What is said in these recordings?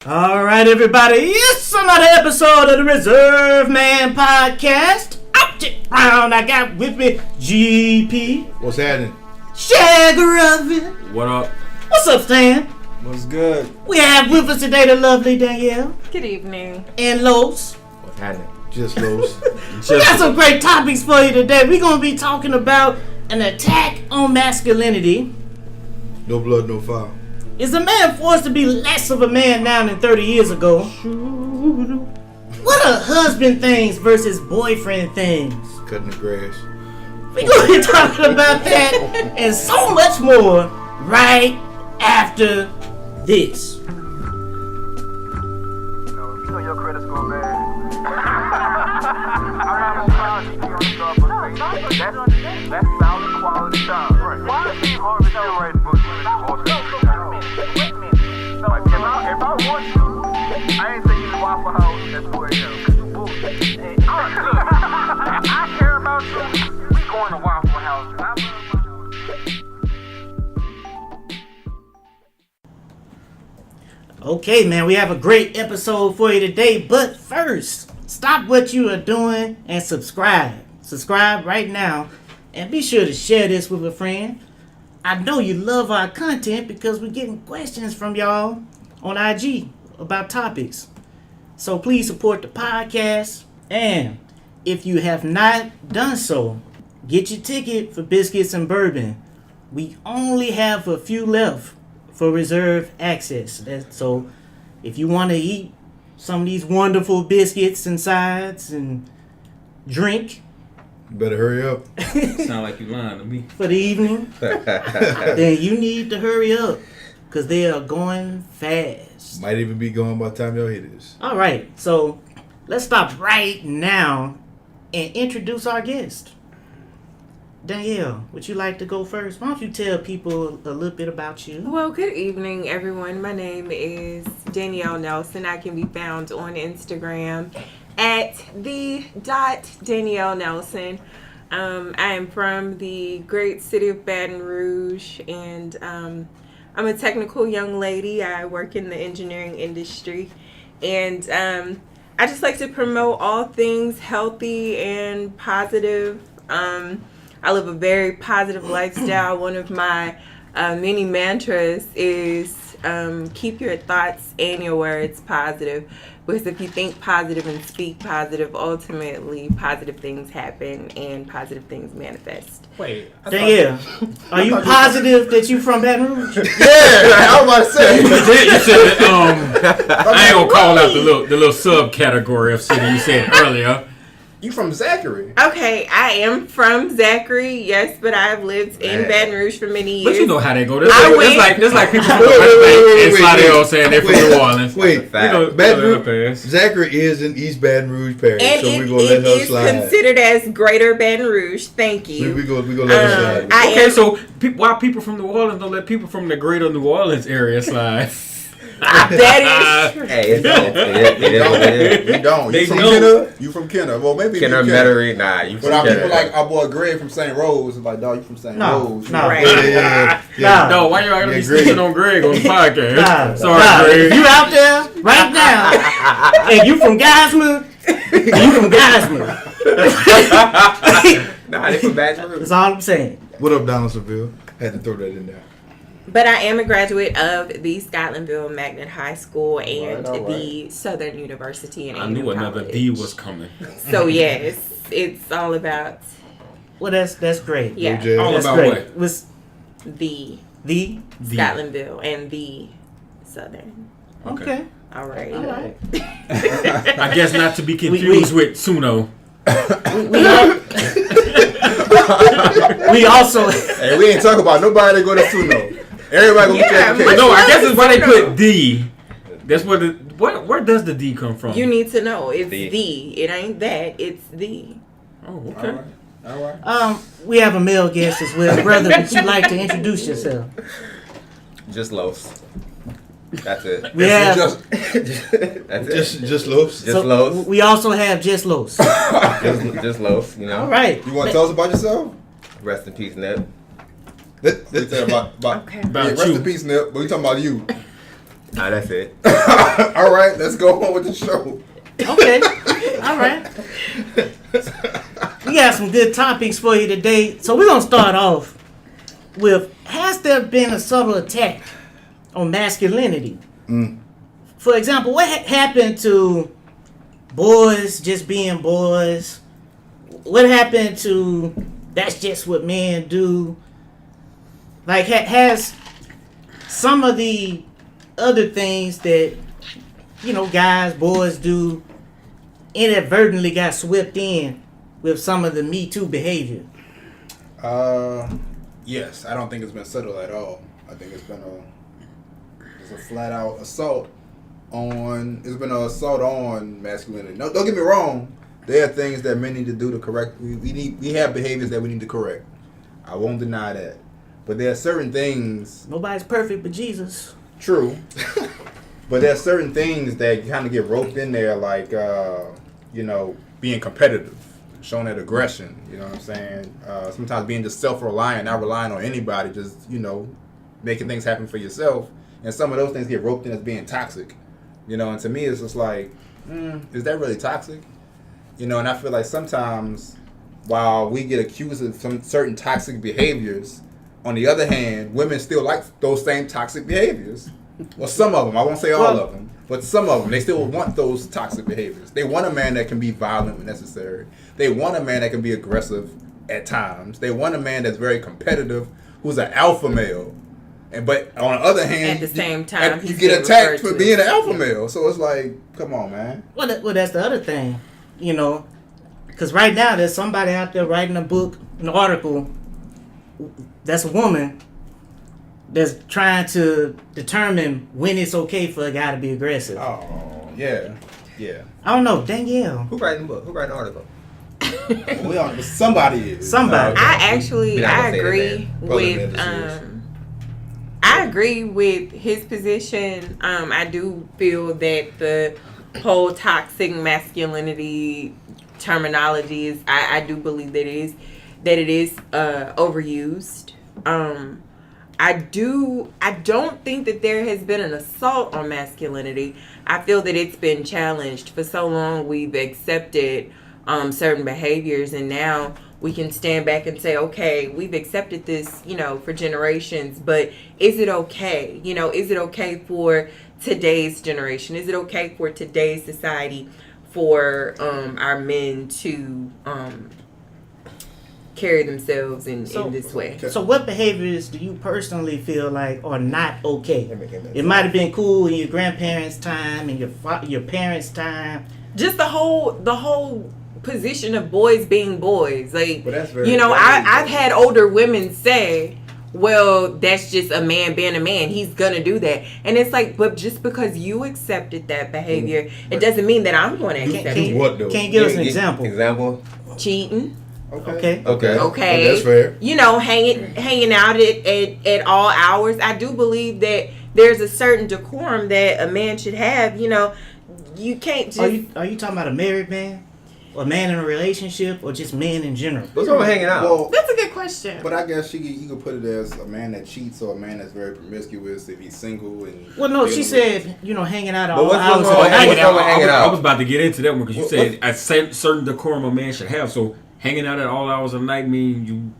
All right, everybody. It's another episode of the Reserve Man Podcast. Out it round. I got with me GP. What's happening? Shagari. What up? What's up, Stan? What's good? We have with us today the lovely Danielle. Good evening. And Los. What's happening? Just those. We got some great topics for you today. We're going to be talking about an attack on masculinity. No blood, no foul. Is a man forced to be less of a man now than 30 years ago? What are husband things versus boyfriend things? Cutting the grass. We're going to be talking about that and so much more right after this. You know your credit score bad. That's solid quality time. Right. Why is Steve Harvey still writing books? Wait a minute. So if I want you, I ain't saying you to Waffle House at 4 a.m. Cause you bullshit. Hey, look, I care about you. We going to Waffle House. And I Okay, man, we have a great episode for you today. But first, stop what you are doing and subscribe. Subscribe right now. And be sure to share this with a friend. I know you love our content because we're getting questions from y'all on IG about topics. So please support the podcast. And if you have not done so, get your ticket for Biscuits and Bourbon. We only have a few left for reserve access. So if you want to eat some of these wonderful biscuits and sides and drink, You better hurry up. Sound like you lying to me. for the evening, then you need to hurry up because they are going fast. Might even be gone by the time y'all hear this. All right, so let's stop right now and introduce our guest. Danielle, would you like to go first? Why don't you tell people a little bit about you? Well, good evening, everyone. My name is Danielle Nelson. I can be found on Instagram at @Danielle Nelson. I am from the great city of Baton Rouge, and I'm a technical young lady. I work in the engineering industry, and I just like to promote all things healthy and positive. I live a very positive lifestyle. One of my many mantras is keep your thoughts and your words positive. Because if you think positive and speak positive, ultimately positive things happen and positive things manifest. Wait. Danielle, are you positive that you from Baton Rouge? Yeah, I was about to say. You said that, I ain't gonna call out the little subcategory of city you said earlier. You from Zachary? Okay, I am from Zachary, yes, but I've lived in Baton Rouge for many years. But you know how they go. That's like people from Wait, and Slidell saying they're from New Orleans. Wait, Baton Rouge, Zachary is in East Baton Rouge Parish, And so we're going to let her slide. it is considered as Greater Baton Rouge. Thank you. We're going to let her slide. Okay, so why people from New Orleans don't let people from the greater New Orleans area slide? That is true. Hey, it don't. You don't. They You from don't. Kenner? You from Kenner? Well, maybe Kenner, you Kenner. Metairie, nah. You But from our Kenner. people like our boy Greg from St. Rose. It's like, dog, you from St. Rose. No. Right. Yeah. No, why y'all gotta be Greg. speaking on Greg on the podcast? Nah, Sorry, nah, Greg. if you out there right now and you from Geismar, Nah, they from Baton Rouge. that's all I'm saying. What up, Donaldsonville? Had to throw that in there. But I am a graduate of the Scotlandville Magnet High School and All right. the Southern University in I knew Angel another College. D was coming. So yes, it's all about Well, that's great. yeah Jazz. All That's about great. what? Was the the Scotlandville and the Southern. okay. All right. All right. I guess not to be confused with Suno. We also Hey, we ain't talking about nobody that go to Suno. Everybody gonna get Yeah, your But education. no, I guess it's why they put D. That's where where does the D come from? You need to know it's The. the. It ain't that. It's the. Oh, okay. All right. we have a male guest as well. Brother, would you like to introduce yourself? Just Los. That's it. We have Just, That's it. Just Los. Just Los. we also have Just Los. Just Los, you know. All right. you want to tell us about yourself? Rest in peace, Nip. Tell about Okay. About yeah, rest you. in peace, Nip. But we talking about you. Nah, that's it. All All right, let's go on with the show. Okay. All right. We got some good topics for you today. So we're going to start off with, has there been a subtle attack on masculinity? For example, what happened to boys just being boys? What happened to that's just what men do? Like, has some of the other things that, you know, guys, boys do inadvertently got swept in with some of the Me Too behavior? Yes, I don't think it's been subtle at all. I think it's been a flat out assault on. It's been an assault on masculinity. No, don't get me wrong. There are things that men need to do to correct. We have behaviors that we need to correct. I won't deny that. But there are certain things. Nobody's perfect but Jesus. True. But there are certain things that kind of get roped in there, like, you know, being competitive, showing that aggression, you know what I'm saying? Sometimes being just self-reliant, not relying on anybody, just, you know, making things happen for yourself. And some of those things get roped in as being toxic, you know? And to me, it's just like, is that really toxic? You know, and I feel like sometimes while we get accused of some certain toxic behaviors, on the other hand, women still like those same toxic behaviors. Well, some of them. I won't say all of them. But some of them, they still want those toxic behaviors. They want a man that can be violent when necessary. They want a man that can be aggressive at times. They want a man that's very competitive, who's an alpha male. But on the other hand, at the same time, you get attacked for being an alpha male. So it's like, come on, man. Well, that's the other thing, you know. Because right now, there's somebody out there writing a book, an article, that's a woman that's trying to determine when it's okay for a guy to be aggressive. Oh, yeah. Yeah. I don't know, Danielle. Who writing the book? Who writing the article? Somebody is. Somebody. I agree with I agree with his position. I do feel that the whole toxic masculinity terminology is I do believe that it is overused. I don't think that there has been an assault on masculinity. I feel that it's been challenged. For so long we've accepted certain behaviors, and now we can stand back and say, okay, we've accepted this, you know, for generations, but is it okay? You know, is it okay for today's generation? Is it okay for today's society for our men to carry themselves in this way? So what behaviors do you personally feel like are not okay? It might have been cool in your grandparents' time and your parents' time. Just the whole position of boys being boys. Like, you know, I've had older women say, well, that's just a man being a man. He's gonna do that. And it's like, but just because you accepted that behavior, it doesn't mean that I'm going to accept it. What though? Can you give us an example? Example? Cheating. Okay. Okay. That's fair. You know, hanging out at all hours. I do believe that there's a certain decorum that a man should have. You know, you can't just. Are you talking about a married man, or a man in a relationship, or just men in general? What's wrong with hanging out? Well, That's a good question. but I guess you could put it as a man that cheats or a man that's very promiscuous if he's single and. Well, no, she said, you know, hanging out all what's hours. wrong with hanging out? I was about to get into that one because you said a certain decorum a man should have. So hanging out at all hours of the night mean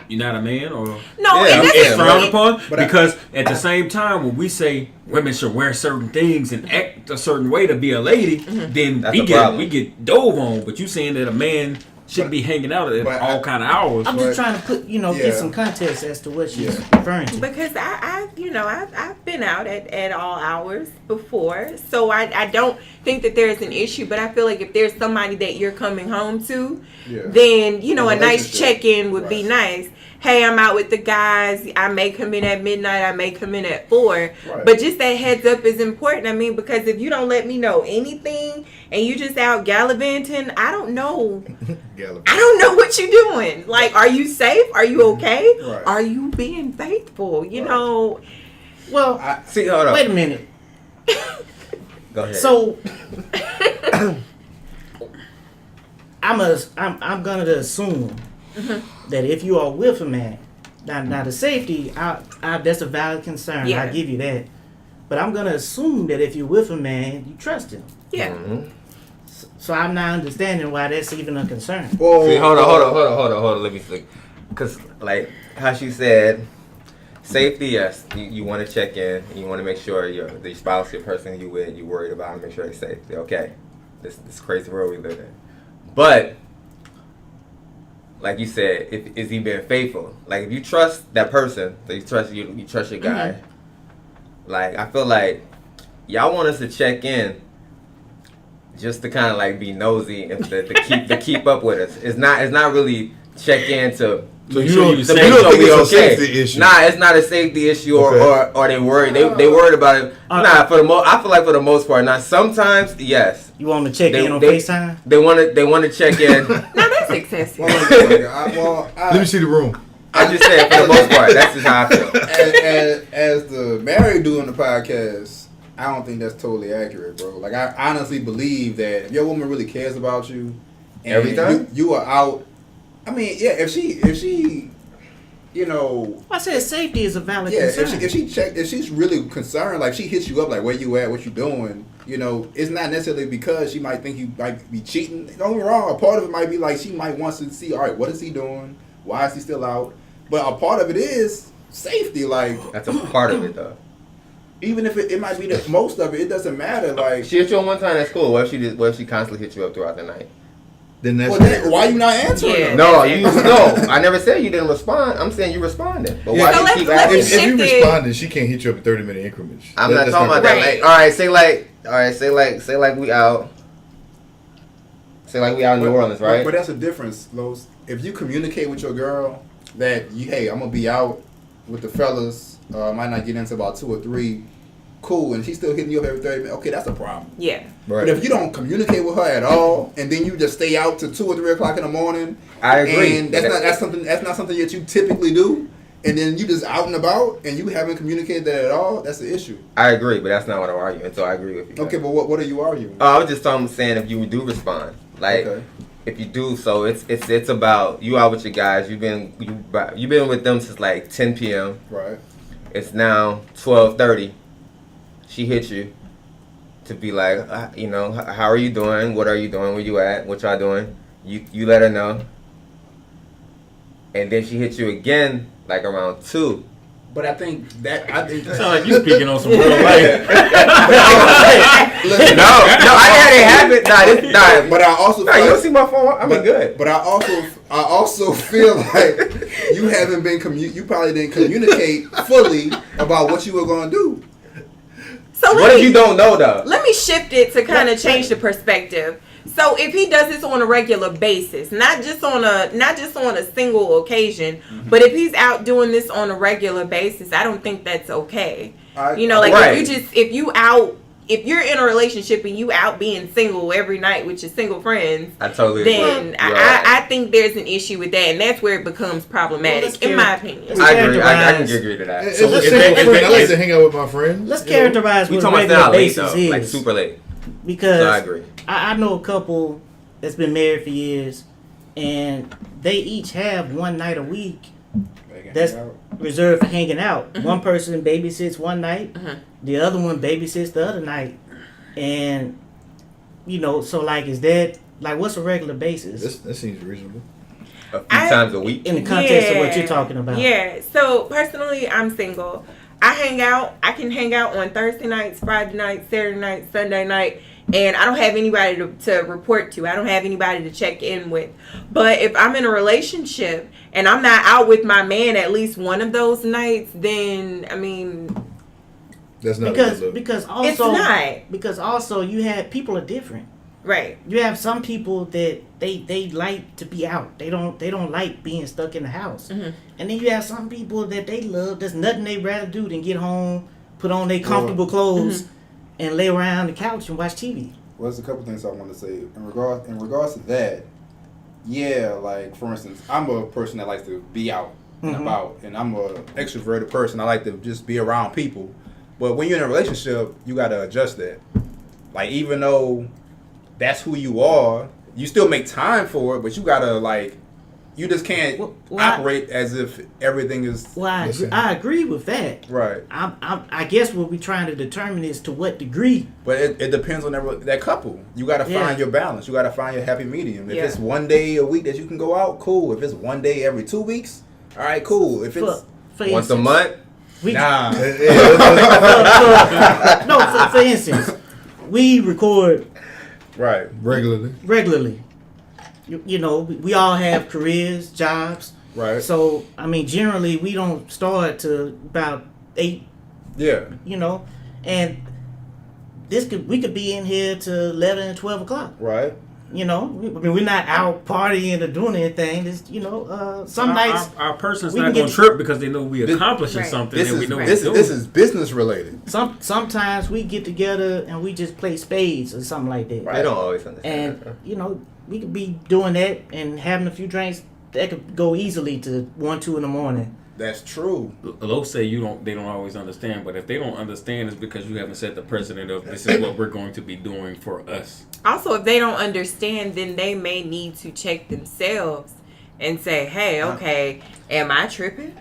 you're not a man, or No, Yeah, and that's it's frowned upon? But Because at the same time, when we say women should wear certain things and act a certain way to be a lady, then That's we a get problem. dove on. But you saying that a man shouldn't be hanging out at all kind of hours? I'm just trying to put, get Yeah. some context as to what she's referring to. because I've been out at all hours before, so I don't think that there's an issue. But I feel like if there's somebody that you're coming home to, then a nice check-in would be nice. Hey, I'm out with the guys. I may come in at midnight. I may come in at 4. Right. But just that heads up is important. I mean, because if you don't let me know anything and you just out gallivanting, I don't know. I don't know what you're doing. Like, are you safe? Are you okay? Right. Are you being faithful? You know. Well, See, hold on. wait a minute. Go ahead. So, I'm gonna assume that if you are with a man, now the safety, that's a valid concern. Yeah. I give you that. But I'm gonna assume that if you're with a man, you trust him. Yeah. Mm-hmm. So I'm not understanding why that's even a concern. Well, See, hold on. Let me think. Because, like, how she said, safety, yes. You want to check in. You want to make sure the spouse, your person you with, you worried about, make sure they're safe. They're okay. This crazy world we live in. But, like you said, is he being faithful? Like, if you trust that person, so you trust your guy. Mm-hmm. Like, I feel like y'all want us to check in just to kind of like be nosy and to keep up with us. It's not really check in to. So you sure don't you think it's a safety issue? Nah, it's not a safety issue, Okay. or they worried. They worried about it. Nah, I feel like for the most part. Now sometimes, yes. You want to check in on FaceTime? They want to check in. No, that's excessive. Let me see the room. I just said for the most part. That's just how I feel. As the married dude on the podcast, I don't think that's totally accurate, bro. Like, I honestly believe that if your woman really cares about you, and every time you are out. I mean, yeah, if she, you know, I said safety is a valid yeah, concern. if she's really concerned, like she hits you up, like where you at, what you doing, you know, it's not necessarily because she might think you might be cheating. Don't get me wrong, a part of it might be like she might want to see, all right, what is he doing? Why is he still out? But a part of it is safety, like that's a part of it though. Even if it might be the most of it, it doesn't matter. Like she hit you on one time, that's cool. What if she constantly hit you up throughout the night? Then that's why you not answering? Yeah. No, I never said you didn't respond. I'm saying you responded. But why So do you keep let's asking? If you responded, she can't hit you up in 30-minute increments. I'm not talking about that. Like, all right, say like we out. Say like we out in New Orleans, right? But that's a difference, Los. If you communicate with your girl that hey, I'm gonna be out with the fellas, might not get into about 2 or 3. Cool, and she's still hitting you up every 30 minutes. Okay, that's a problem. Yeah. Right. But if you don't communicate with her at all, and then you just stay out to 2 or 3 o'clock in the morning, I agree. and that's something that you typically do, and then you just out and about, and you haven't communicated that at all. That's the issue. I agree, but that's not what I'm arguing. So I agree with you. Okay, but what are you arguing? I was just saying if you do respond, like if you do, so it's about you out with your guys. You've been with them since like 10 p.m. Right. It's now 12:30. She hit you to be like, how are you doing? What are you doing? Where you at? What y'all doing? You let her know. And then she hit you again, like around 2. But I think Sound like you speaking on some real life. No, I had it happen. Nah. But I also you don't see my phone. I mean, good. But I also feel like you haven't been you probably didn't communicate fully about what you were going to do. So what if you don't know though? Let me shift it to kind of change the perspective. So if he does this on a regular basis, not just on a single occasion, but if he's out doing this on a regular basis, I don't think that's okay. If you're in a relationship and you out being single every night with your single friends, I totally then agree. I think there's an issue with that, and that's where it becomes problematic, in my opinion. I agree. I can agree to that. So I like to hang out with my friends. Let's characterize we what talking regular about late basis though, is. like super late. Because so I agree. I know a couple that's been married for years, and they each have one night a week that's reserved for hanging out. Mm-hmm. One person babysits one night, the other one babysits the other night, and so like, is that like what's a regular basis? That seems reasonable. A few times a week in the context of what you're talking about. Yeah. So personally, I'm single. I can hang out on Thursday nights, Friday nights, Saturday night, Sunday night. And I don't have anybody to report to. I don't have anybody to check in with. But if I'm in a relationship and I'm not out with my man at least one of those nights, then I mean, that's not because also you have people are different. Right. You have some people that they like to be out. They don't like being stuck in the house. Mm-hmm. And then you have some people that they love. There's nothing they'd rather do than get home, put on their comfortable clothes, and lay around the couch and watch TV. Well, there's a couple things I want to say in regards to that. Yeah, like for instance, I'm a person that likes to be out and about, and I'm a extroverted person. I like to just be around people. But when you're in a relationship, you got to adjust that. Like, even though that's who you are, you still make time for it, but you gotta like you just can't operate as if everything is. Well, I agree with that. Right. I guess what we're trying to determine is to what degree. But it depends on that couple. You got to find your balance. You got to find your happy medium. If it's one day a week that you can go out, cool. If it's one day every 2 weeks, all right, cool. If it's once a month, nah. No, for instance, we record regularly. You know, we all have careers, jobs. Right. So, I mean, generally, we don't start to about 8. Yeah. You know, and we could be in here to 11 and 12 o'clock. Right. You know, we're not out partying or doing anything. It's, some nights our person's not going to trip because they know we accomplishing something and we know this is business related. Sometimes we get together and we just play spades or something like that. Right. They don't always understand. And we could be doing that and having a few drinks. That could go easily to 1, 2 in the morning. That's true. They'll say they don't always understand, but if they don't understand, it's because you haven't set the precedent of this is what we're going to be doing for us. Also, if they don't understand, then they may need to check themselves and say, "Hey, okay, am I tripping?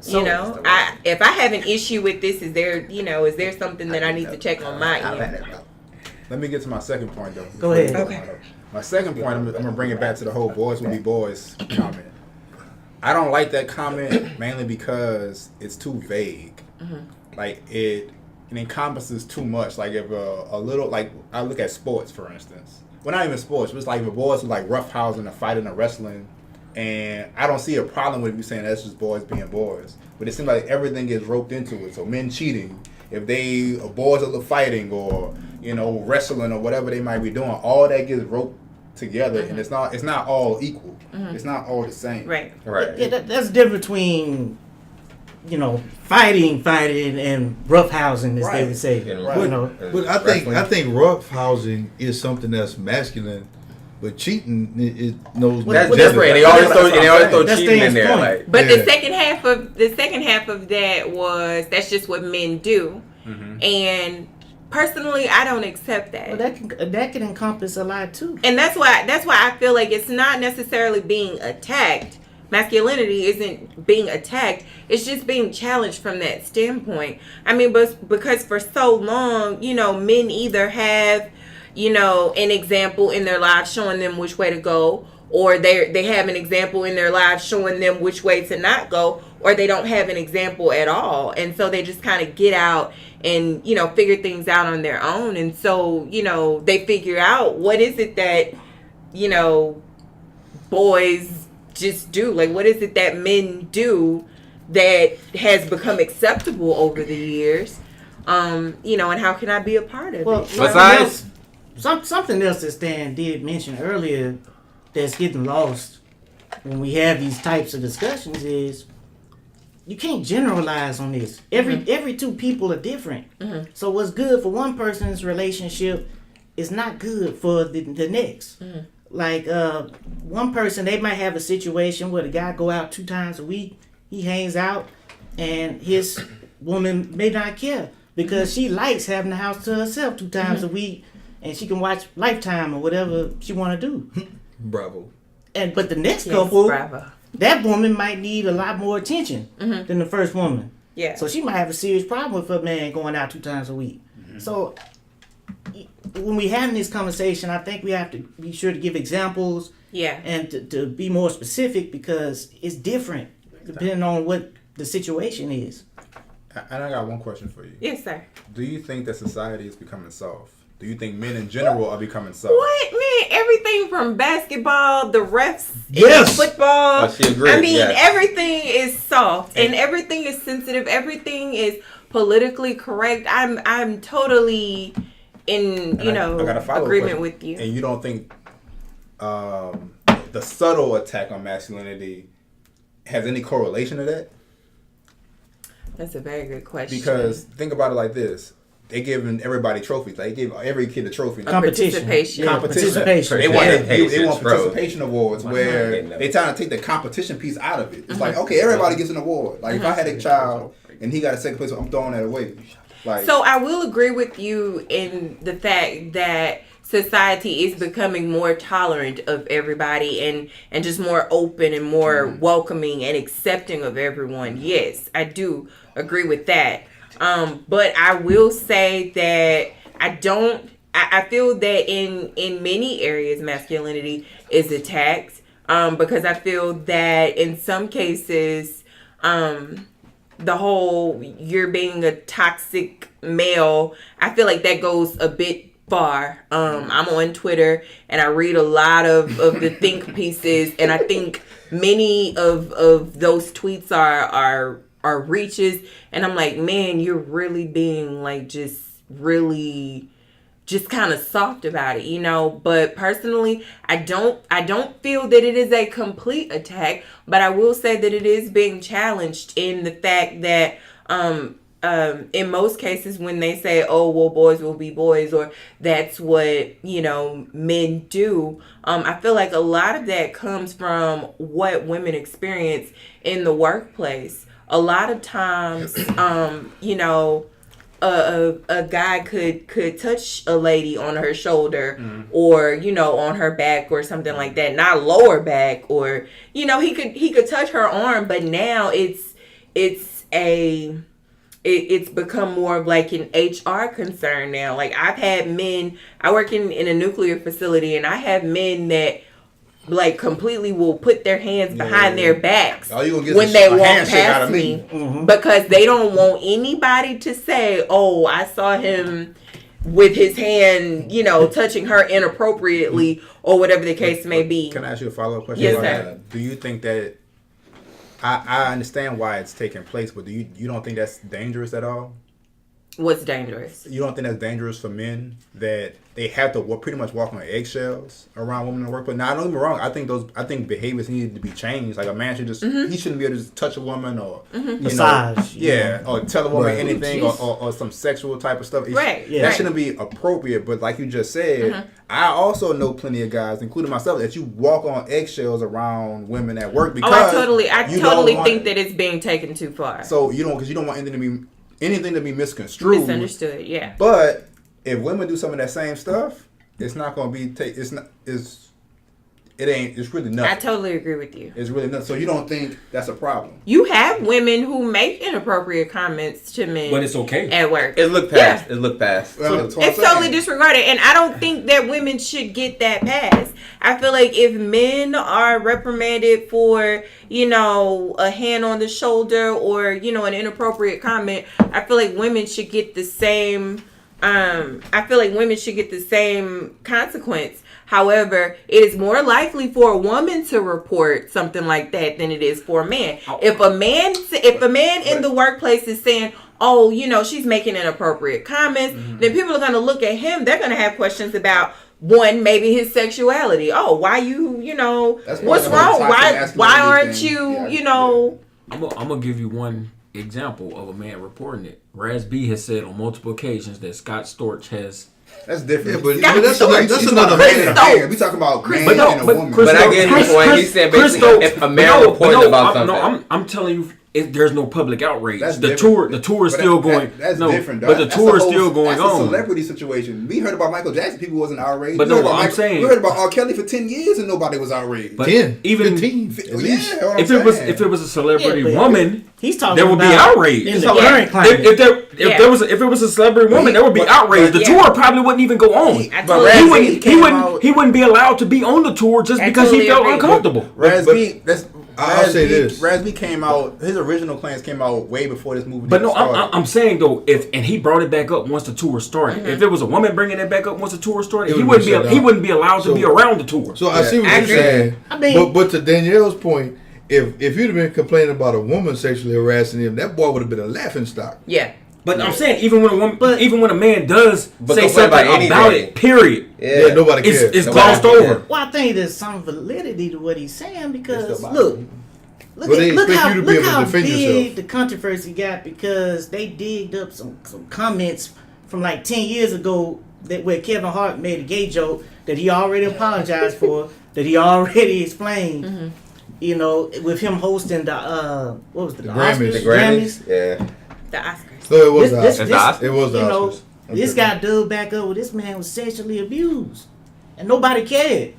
If I have an issue with this, is there something that I need to check on my end?" Let me get to my second point, though. Go ahead. Okay. My second point, I'm gonna bring it back to the whole "boys will be boys" comment. I don't like that comment mainly because it's too vague. Mm-hmm. Like it encompasses too much. Like if a little, like I look at sports for instance. Well, not even sports, but it's like if boys are like roughhousing or fighting or wrestling, and I don't see a problem with you saying that's just boys being boys. But it seems like everything gets roped into it. So men cheating, if boys are fighting or wrestling or whatever they might be doing, all that gets roped together, and it's not all equal. It's not all the same. Right. Yeah, that's the difference between fighting and roughhousing, as they would say. Right. But I think roughhousing is something that's masculine. But cheating, it knows that's different. They always throw cheating in there. Like, but the second half of that that's just what men do, and personally, I don't accept that. Well, that can encompass a lot too. And that's why I feel like it's not necessarily being attacked. Masculinity isn't being attacked. It's just being challenged from that standpoint. I mean, because for so long, men either have, an example in their lives showing them which way to go, or they have an example in their lives showing them which way to not go, or they don't have an example at all. And so they just kind of get out and, figure things out on their own. And so, they figure out what is it that, boys just do. Like, what is it that men do that has become acceptable over the years? And how can I be a part of it? Besides... Something else that Stan did mention earlier that's getting lost when we have these types of discussions is you can't generalize on this. Every two people are different. Mm-hmm. So what's good for one person's relationship is not good for the next. Mm-hmm. Like one person, they might have a situation where the guy go out 2 times a week, he hangs out, and his woman may not care because she likes having the house to herself 2 times a week. And she can watch Lifetime or whatever she want to do. Bravo. But the next couple, that woman might need a lot more attention than the first woman. Yeah. So she might have a serious problem with her man going out 2 times a week. Mm-hmm. So when we having this conversation, I think we have to be sure to give examples. Yeah. And to be more specific because it's different depending on what the situation is. And I got one question for you. Yes, sir. Do you think that society is becoming soft? Do you think men in general are becoming soft? What, man? Everything from basketball, the refs, football. She agreed, I mean, everything is soft and everything is sensitive. Everything is politically correct. I'm totally in, agreement with you. And you don't think the subtle attack on masculinity has any correlation to that? That's a very good question. Because think about it like this. They giving everybody trophies. They give every kid a trophy. Participation. They want participation awards where they trying to take the competition piece out of it. It's like, okay, everybody gets an award. Like if I had a child and he got a second place, I'm throwing that away. Like, so I will agree with you in the fact that society is becoming more tolerant of everybody and just more open and more welcoming and accepting of everyone. Yes, I do agree with that. But I will say that I feel that in many areas masculinity is attacked, because I feel that in some cases, the whole you're being a toxic male, I feel like that goes a bit far. I'm on Twitter and I read a lot of the think pieces, and I think many of those tweets are reaches, and I'm like, man, you're really being like just kind of soft about it, but personally I don't feel that it is a complete attack, but I will say that it is being challenged in the fact that in most cases when they say, oh, well, boys will be boys, or that's what men do, I feel like a lot of that comes from what women experience in the workplace. A lot of times a guy could touch a lady on her shoulder, or on her back or something like that, not lower back, or he could touch her arm, but now it's become more of like an HR concern now. Like I've had men, I work in a nuclear facility, and I have men that like completely will put their hands behind their backs when they walk past me, because they don't want anybody to say, oh, I saw him with his hand, touching her inappropriately, or whatever the case may be. Can I ask you a follow-up question? Yes, sir. Do you think that, I understand why it's taking place, but you don't think that's dangerous at all? What's dangerous? You don't think that's dangerous for men, that they have to pretty much walk on eggshells around women in the workplace? Now, don't get me wrong. I think behaviors need to be changed. Like a man should just he shouldn't be able to just touch a woman or massage, or tell a woman anything, or some sexual type of stuff. That shouldn't be appropriate. But like you just said, I also know plenty of guys, including myself, that you walk on eggshells around women at work because I totally think that it's being taken too far. So because you don't want anything to be misconstrued. Misunderstood, yeah. But if women do some of that same stuff, it's not going to be it's really nothing. I totally agree with you. It's really nothing. So you don't think that's a problem? You have women who make inappropriate comments to men, but it's okay at work. It looked past. Yeah. It looked past. It's totally disregarded, and I don't think that women should get that pass. I feel like if men are reprimanded for, a hand on the shoulder or, an inappropriate comment, I feel like women should get the same. Consequence. However, it is more likely for a woman to report something like that than it is for a man. If a man in the workplace is saying, oh, she's making inappropriate comments, then people are going to look at him. They're going to have questions about, one, maybe his sexuality. Oh, why what's wrong? Why aren't you, I'm going to give you one example of a man reporting it. Raz B has said on multiple occasions that Scott Storch has. That's different. Yeah, but that's another man. We talking about man and a woman. But I get his point. He said basically if a man reports about something. No, I'm telling you, there's no public outrage. The tour is still going. That's different, dog. But the tour is still going on. That's a celebrity situation. We heard about Michael Jackson. People wasn't outraged. But I'm saying, we heard about R. Kelly for 10 years and nobody was outraged. But 10, even 15, if it was a celebrity woman, he's talking there would be outrage. In the current climate. If it was a celebrity woman, there would be outrage. The tour probably wouldn't even go on. He wouldn't be allowed to be on the tour just because he felt uncomfortable. I'll say this. Raz B came out. His original plans came out way before this movie. But no, started. I'm saying though, and he brought it back up once the tour started. If it was a woman bringing it back up once the tour started, he wouldn't be allowed to be around the tour. So I see what you're saying. But to Danielle's point, if you'd have been complaining about a woman sexually harassing him, that boy would have been a laughing stock. Yeah. But I'm saying even when a man does say something about it, period. Yeah, nobody cares. It's glossed over. Well, I think there's some validity to what he's saying because look how big the controversy got because they digged up some comments from like 10 years ago where Kevin Hart made a gay joke that he already apologized for, that he already explained. With him hosting the Grammys. The Grammys. Yeah. The Oscars. So it was the Oscars. It was the Oscars. This guy dug back up with this man was sexually abused, and nobody cared.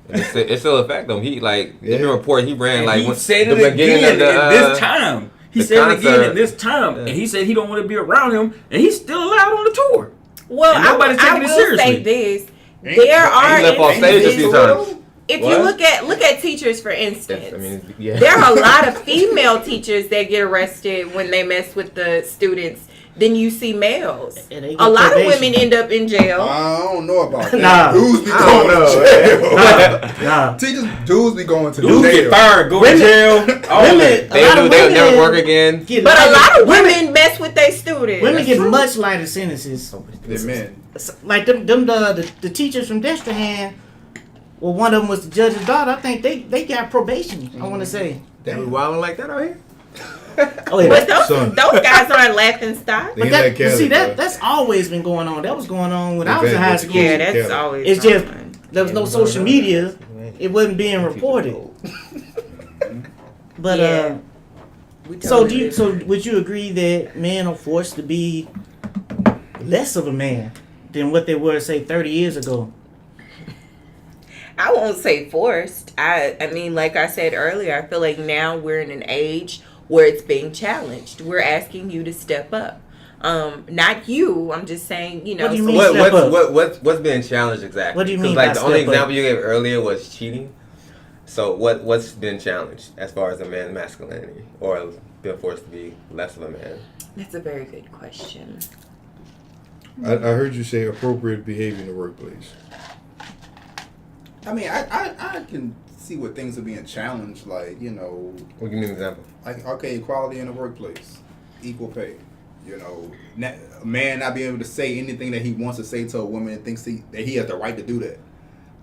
It's still a fact though. He like in the report he ran and like he said it again this time. He said it again at this time, and he said he don't want to be around him, and he's still allowed on the tour. Well, and nobody's taking it seriously. Say this: there are left off stage a few times. If you look at teachers, for instance, yes, there are a lot of female teachers that get arrested when they mess with the students. Then you see males. A lot of women end up in jail. I don't know about that. Nah. Dudes be going to jail. Nah. Teachers, dudes be going to jail. Dudes get fired, go to jail. They'll never work again. But a lot of women mess with their students. Women get much lighter sentences than men. Like the teachers from Destrehan. Well, one of them was the judge's daughter. I think they got probation. I want to say. They be wilding like that out here. Oh, yeah, but those guys aren't laughing stock. But that's always been going on. That was going on when I was in high school. Yeah, that's always. It's just there was no social media. It wasn't being reported. But yeah. So would you agree that men are forced to be less of a man than what they were, say, 30 years ago? I won't say forced. I mean, like I said earlier, I feel like now we're in an age where it's being challenged. We're asking you to step up. Not you. I'm just saying, you know. What do you mean what's being challenged exactly? What do you mean? Like the only example you gave earlier was cheating. So what's been challenged as far as a man's masculinity or been forced to be less of a man? That's a very good question. I heard you say appropriate behavior in the workplace. I mean, I can see what things are being challenged, like, you know. Well, give me an example. Like, okay, equality in the workplace, equal pay. You know, a man not being able to say anything that he wants to say to a woman and thinks that he has the right to do that.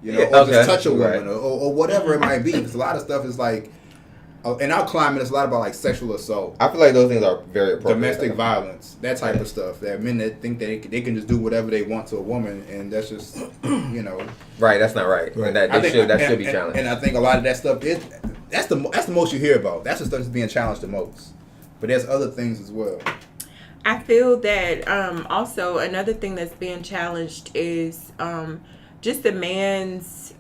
You know, or just touch a woman, or whatever it might be. Because a lot of stuff is like, in our climate, it's a lot about like sexual assault. I feel like those things are very appropriate. Domestic violence, that type of stuff. That men that think that they can just do whatever they want to a woman, and that's just, you know. Right, that's not right. And that should be challenged. And I think a lot of that stuff that's the most you hear about. That's the stuff that's being challenged the most. But there's other things as well. I feel that also another thing that's being challenged is just the man's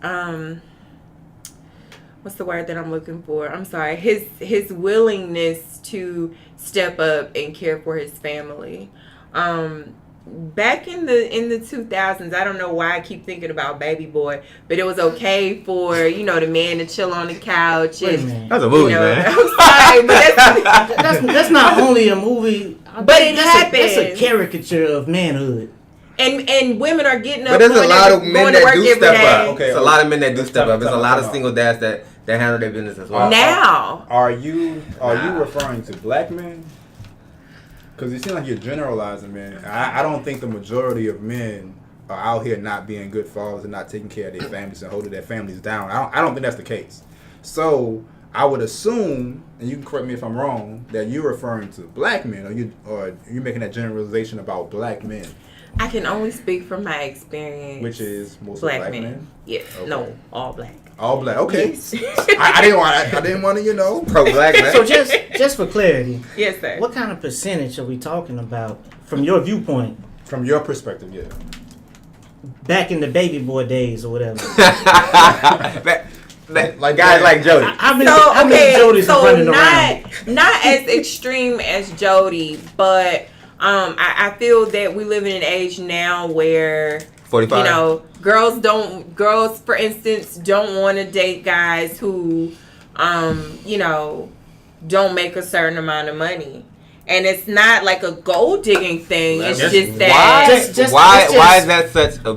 what's the word that I'm looking for? I'm sorry. His willingness to step up and care for his family. Back in the 2000s, I don't know why I keep thinking about Baby Boy, but it was okay for, you know, the man to chill on the couch. And, that's a movie, man. I'm sorry, but that's not only a movie. But it happens. That's a caricature of manhood. And women are getting up. But there's a lot of men that do step up. Okay, there's a lot of men that do step up. There's a lot of single dads that handle their business as well. Now, are you referring to black men? Because it seems like you're generalizing men. I don't think the majority of men are out here not being good fathers and not taking care of their families and holding their families down. I don't think that's the case. So I would assume, and you can correct me if I'm wrong, that you're referring to black men, or you're making that generalization about black men. I can only speak from my experience. Which is mostly black men? Yes. Okay. No, all black. All black. Okay. Yes. I didn't want to, you know, pro black man. So just for clarity. Yes, sir. What kind of percentage are we talking about from your viewpoint? From your perspective, yeah. Back in the Baby Boy days or whatever. Like guys like Jody. How many Jodys are running around? Not as extreme as Jody, but I feel that we live in an age now where 45. You know, girls, for instance, don't want to date guys who, you know, don't make a certain amount of money. And it's not like a gold digging thing. It's just that. Why is that such a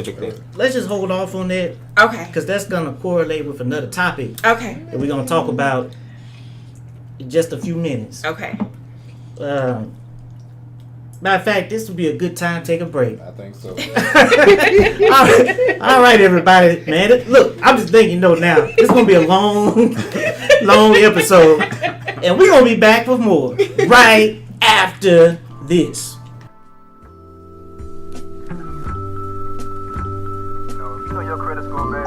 big thing? Let's just hold off on that. Okay. Because that's gonna correlate with another topic. Okay. That we're gonna talk about in just a few minutes. Okay. Matter of fact, this would be a good time to take a break. I think so. All right, everybody, man. Look, I'm just thinking, now it's gonna be a long episode, and we're gonna be back with more right after this. You know your credit score, man.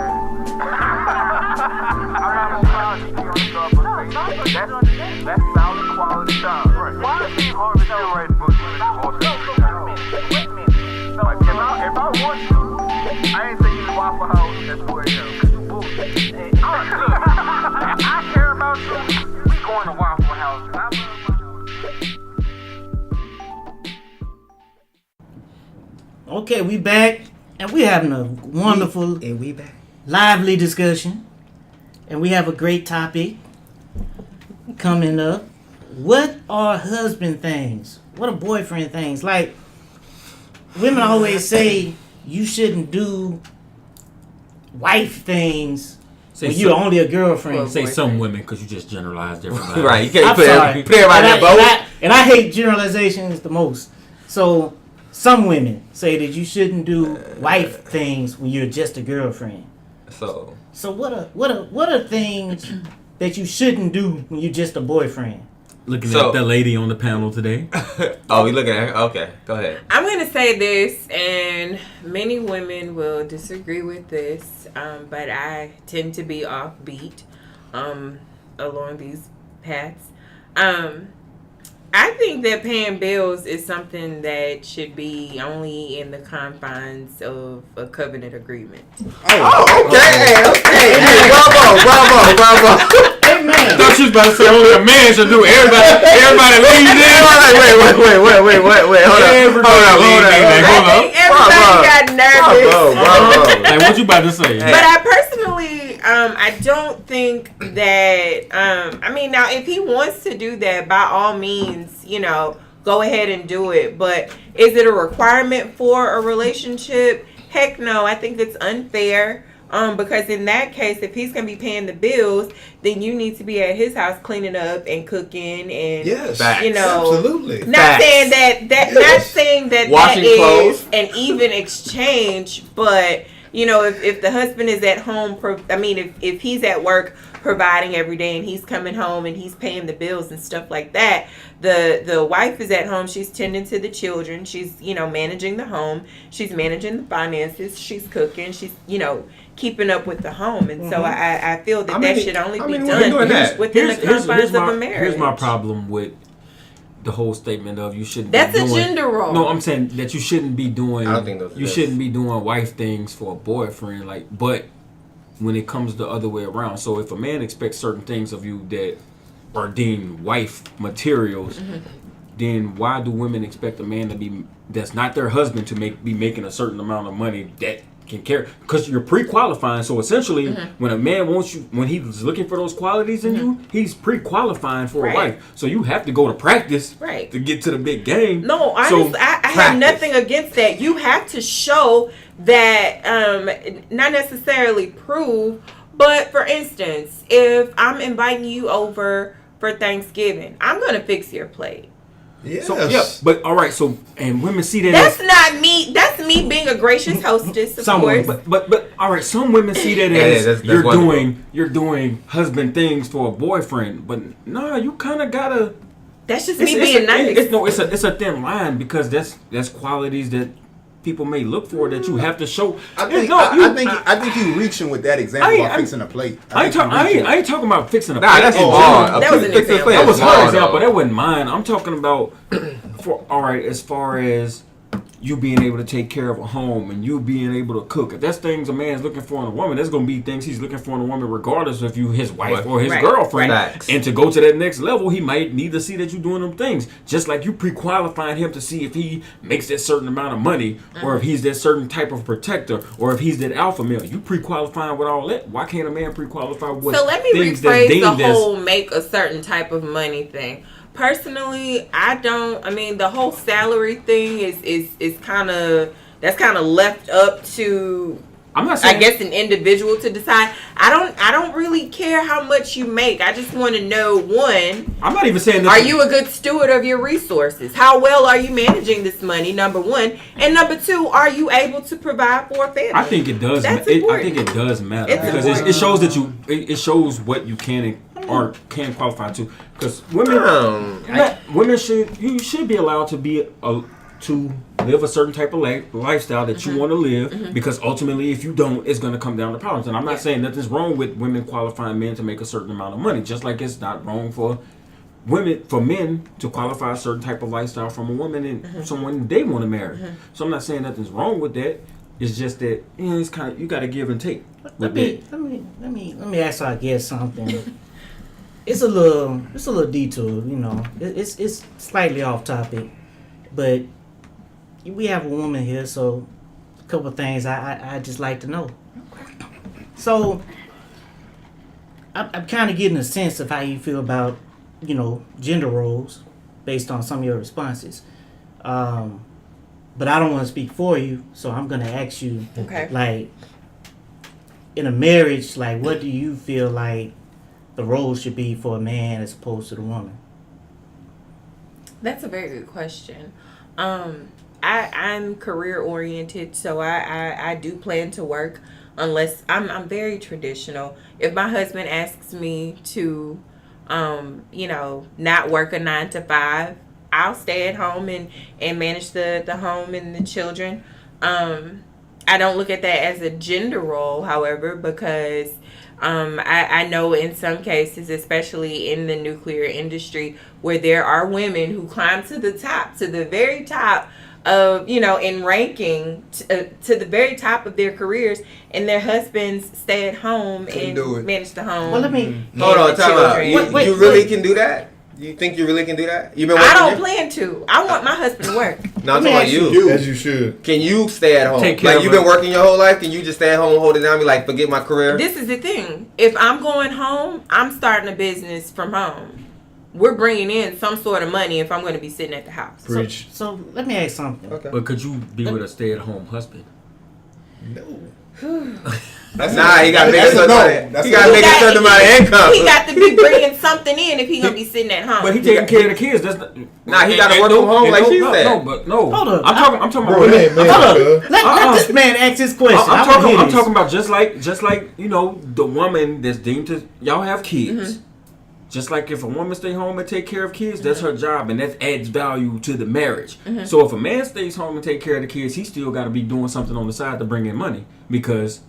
I'm not that's solid quality stuff. Right. Why is Steve Harvey still writing books? I want you, I ain't taking you to Waffle House at 2 a.m. Cause you bullshit. Hey, look, I care about you. We going to Waffle House. And I love my Okay, we back, and we having a wonderful, And we back. lively discussion, and we have a great topic coming up. What are husband things? What are boyfriend things? Like, women always say you shouldn't do wife things when you're only a girlfriend. Say some women because you just generalized everybody. Right, you can't I'm put sorry. everybody in that boat. And I hate generalizations the most. So some women say that you shouldn't do wife things when you're just a girlfriend. So what are things that you shouldn't do when you're just a boyfriend? Looking at the lady on the panel today. oh, we looking at her? Okay, go ahead. I'm going to say this, and many women will disagree with this, but I tend to be offbeat along these paths. I think that paying bills is something that should be only in the confines of a covenant agreement. Oh, okay. Hey, bravo. Amen. I thought you was about to say only a man should do. Everybody leaves in. Wait. Hold I think everybody got nervous. Bravo. Like, what you about to say? But I personally, I don't think that, I mean, now if he wants to do that, by all means, go ahead and do it. But is it a requirement for a relationship? Heck no. I think it's unfair. Because in that case, if he's going to be paying the bills, then you need to be at his house cleaning up and cooking and, absolutely. Not saying not saying that Washing that clothes. is an even exchange, but if the husband is at home, if he's at work providing every day and he's coming home and he's paying the bills and stuff like that, the wife is at home, she's tending to the children, she's managing the home, she's managing the finances, she's cooking, she's keeping up with the home. And so I feel that should only be done within the confines of a marriage. Here's my problem with the whole statement of you shouldn't. That's be doing, a gender role. No, I'm saying that you shouldn't be doing. I don't think those. You shouldn't be doing wife things for a boyfriend. But when it comes the other way around, so if a man expects certain things of you that are deemed wife materials, then why do women expect a man that's not their husband to be making a certain amount of money that can carry? Because you're pre-qualifying. So essentially, when a man wants you, when he's looking for those qualities in you, he's pre-qualifying for a wife. So you have to go to practice to get to the big game. No, I have nothing against that. You have to show that, not necessarily prove, but for instance, if I'm inviting you over for Thanksgiving, I'm going to fix your plate. Yes. So, but all right. So, and women see that. That's not me. That's me being a gracious hostess, of course. But all right. Some women see that as you're doing husband things for a boyfriend. But no, you kind of gotta. That's just me being nice. It's a thin line because that's qualities that people may look for that you have to show. I think you reaching with that example about fixing a plate. I ain't talking about fixing a plate. That's hard. That was an example. That was her example. That wasn't mine. I'm talking about as far as you being able to take care of a home and you being able to cook. If that's things a man's looking for in a woman, that's going to be things he's looking for in a woman regardless if you his wife or his girlfriend. And to go to that next level, he might need to see that you're doing them things. Just like you pre-qualifying him to see if he makes that certain amount of money or if he's that certain type of protector or if he's that alpha male. You pre-qualifying with all that. Why can't a man pre-qualify with So let me things rephrase that's the whole make a certain type of money thing. Personally, the whole salary thing is kind of left up to I'm not saying, I guess, an individual to decide. I don't really care how much you make. I just want to know, one, I'm not even saying that. Are you a good steward of your resources? How well are you managing this money? Number one, and number two, are you able to provide for a family? I think it does. I think it does matter because it shows that it shows what you can or can qualify to. Because women should be allowed to live a certain type of lifestyle that you want to live, because ultimately if you don't, it's going to come down to problems. And I'm not saying nothing's wrong with women qualifying men to make a certain amount of money, just like it's not wrong for men to qualify a certain type of lifestyle from a woman and someone they want to marry. So I'm not saying nothing's wrong with that. It's just that it's kind of you got to give and take. Let me ask our guest something. It's a little detour, you know. It's slightly off topic, but we have a woman here, so a couple of things I just like to know. So I'm kind of getting a sense of how you feel about, you know, gender roles based on some of your responses. But I don't want to speak for you, so I'm gonna ask you, Okay. like, in a marriage, like, what do you feel like the role should be for a man as opposed to the woman? That's a very good question. I'm career oriented, so I do plan to work unless I'm very traditional. If my husband asks me to, you know, not work a 9 to 5, I'll stay at home and manage the home and the children. I don't look at that as a gender role, however, because I know in some cases, especially in the nuclear industry, where there are women who climb to the top, to the very top of, you know, in ranking, to the very top of their careers, and their husbands stay at home and manage the home. Well, let me Hold on, time out. Wait, You really can do that? You think you really can do that? You've been I working don't here? plan to. I want my husband to work. No, I'm talking about you. As you should. Can you stay at home? Take care Like of you've it. been working your whole life. Can you just stay at home, hold it down, be like, forget my career? This is the thing. If I'm going home, I'm starting a business from home. We're bringing in some sort of money if I'm going to be sitting at the house. Preach. So let me ask something. Okay. But could you be with a stay-at-home husband? Nah, he got to make a That's a certain no. amount. That's He a got to no. make a certain amount of income. He got to be bringing something in if he's going to be sitting at home. But he taking care of the kids. That's not, Nah, he gotta work from home like she said. No. Hold up. I'm talking about. Bro, man, Hold up. man. Let this man ask his question. I'm I wanna hear talking. I'm this. talking about just like you know the woman that's deemed to y'all have kids. Just like if a woman stay home and take care of kids, that's her job, and that adds value to the marriage. So if a man stays home and take care of the kids, he still got to be doing something on the side to bring in money because.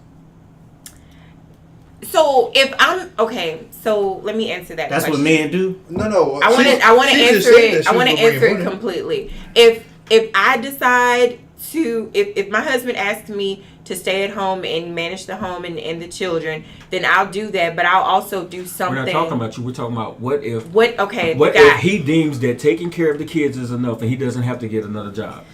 So if I'm okay, so let me answer that. That's question. what men do. No. I want to she just answer said it. that she I want to was gonna answer bring it money. completely. If I decide to, if my husband asks me to stay at home and manage the home and the children, then I'll do that. But I'll also do something. We're not talking about you. We're talking about what if. Okay. What the guy. if he deems that taking care of the kids is enough and he doesn't have to get another job?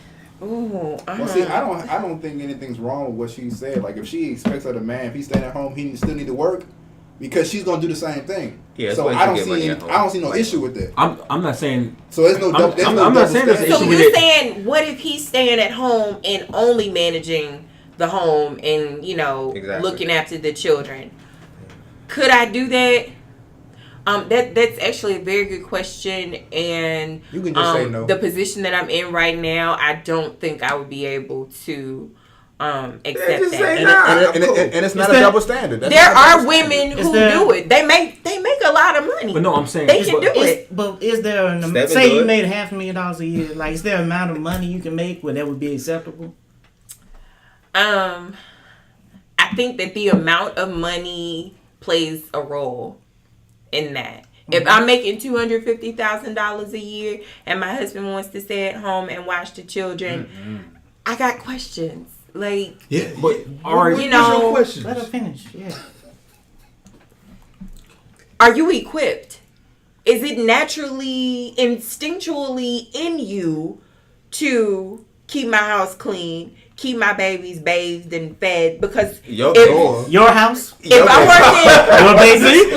Ooh, Well, see, I don't think anything's wrong with what she said. Like, if she expects of the man, if he's staying at home, he still need to work because she's gonna do the same thing. Yeah, so it's I when don't she get money see at home. I don't see no issue with that. I'm not saying. So there's no double. I'm not saying there's an So issue with you're it. saying, what if he's staying at home and only managing the home and, you know, Exactly. looking after the children? Could I do that? That's actually a very good question, and You can just say no. The position that I'm in right now, I don't think I would be able to accept just that. say And nah. And it's not a that- double standard. That's there not a are double standard. women Is who there- do it. They make a lot of money. But no, I'm saying. They can do it. But is there Step say into you it. made $500,000 a year? Like, is there an amount of money you can make where that would be acceptable? I think that the amount of money plays a role in that. If I'm making $250,000 a year and my husband wants to stay at home and watch the children, I got questions. Like, Yeah. But all right, You know, What's your questions? Let her finish. Yeah. are you equipped? Is it naturally, instinctually in you to keep my house clean, keep my babies bathed and fed? Because Your if, door. Your house? if I'm Your working, baby?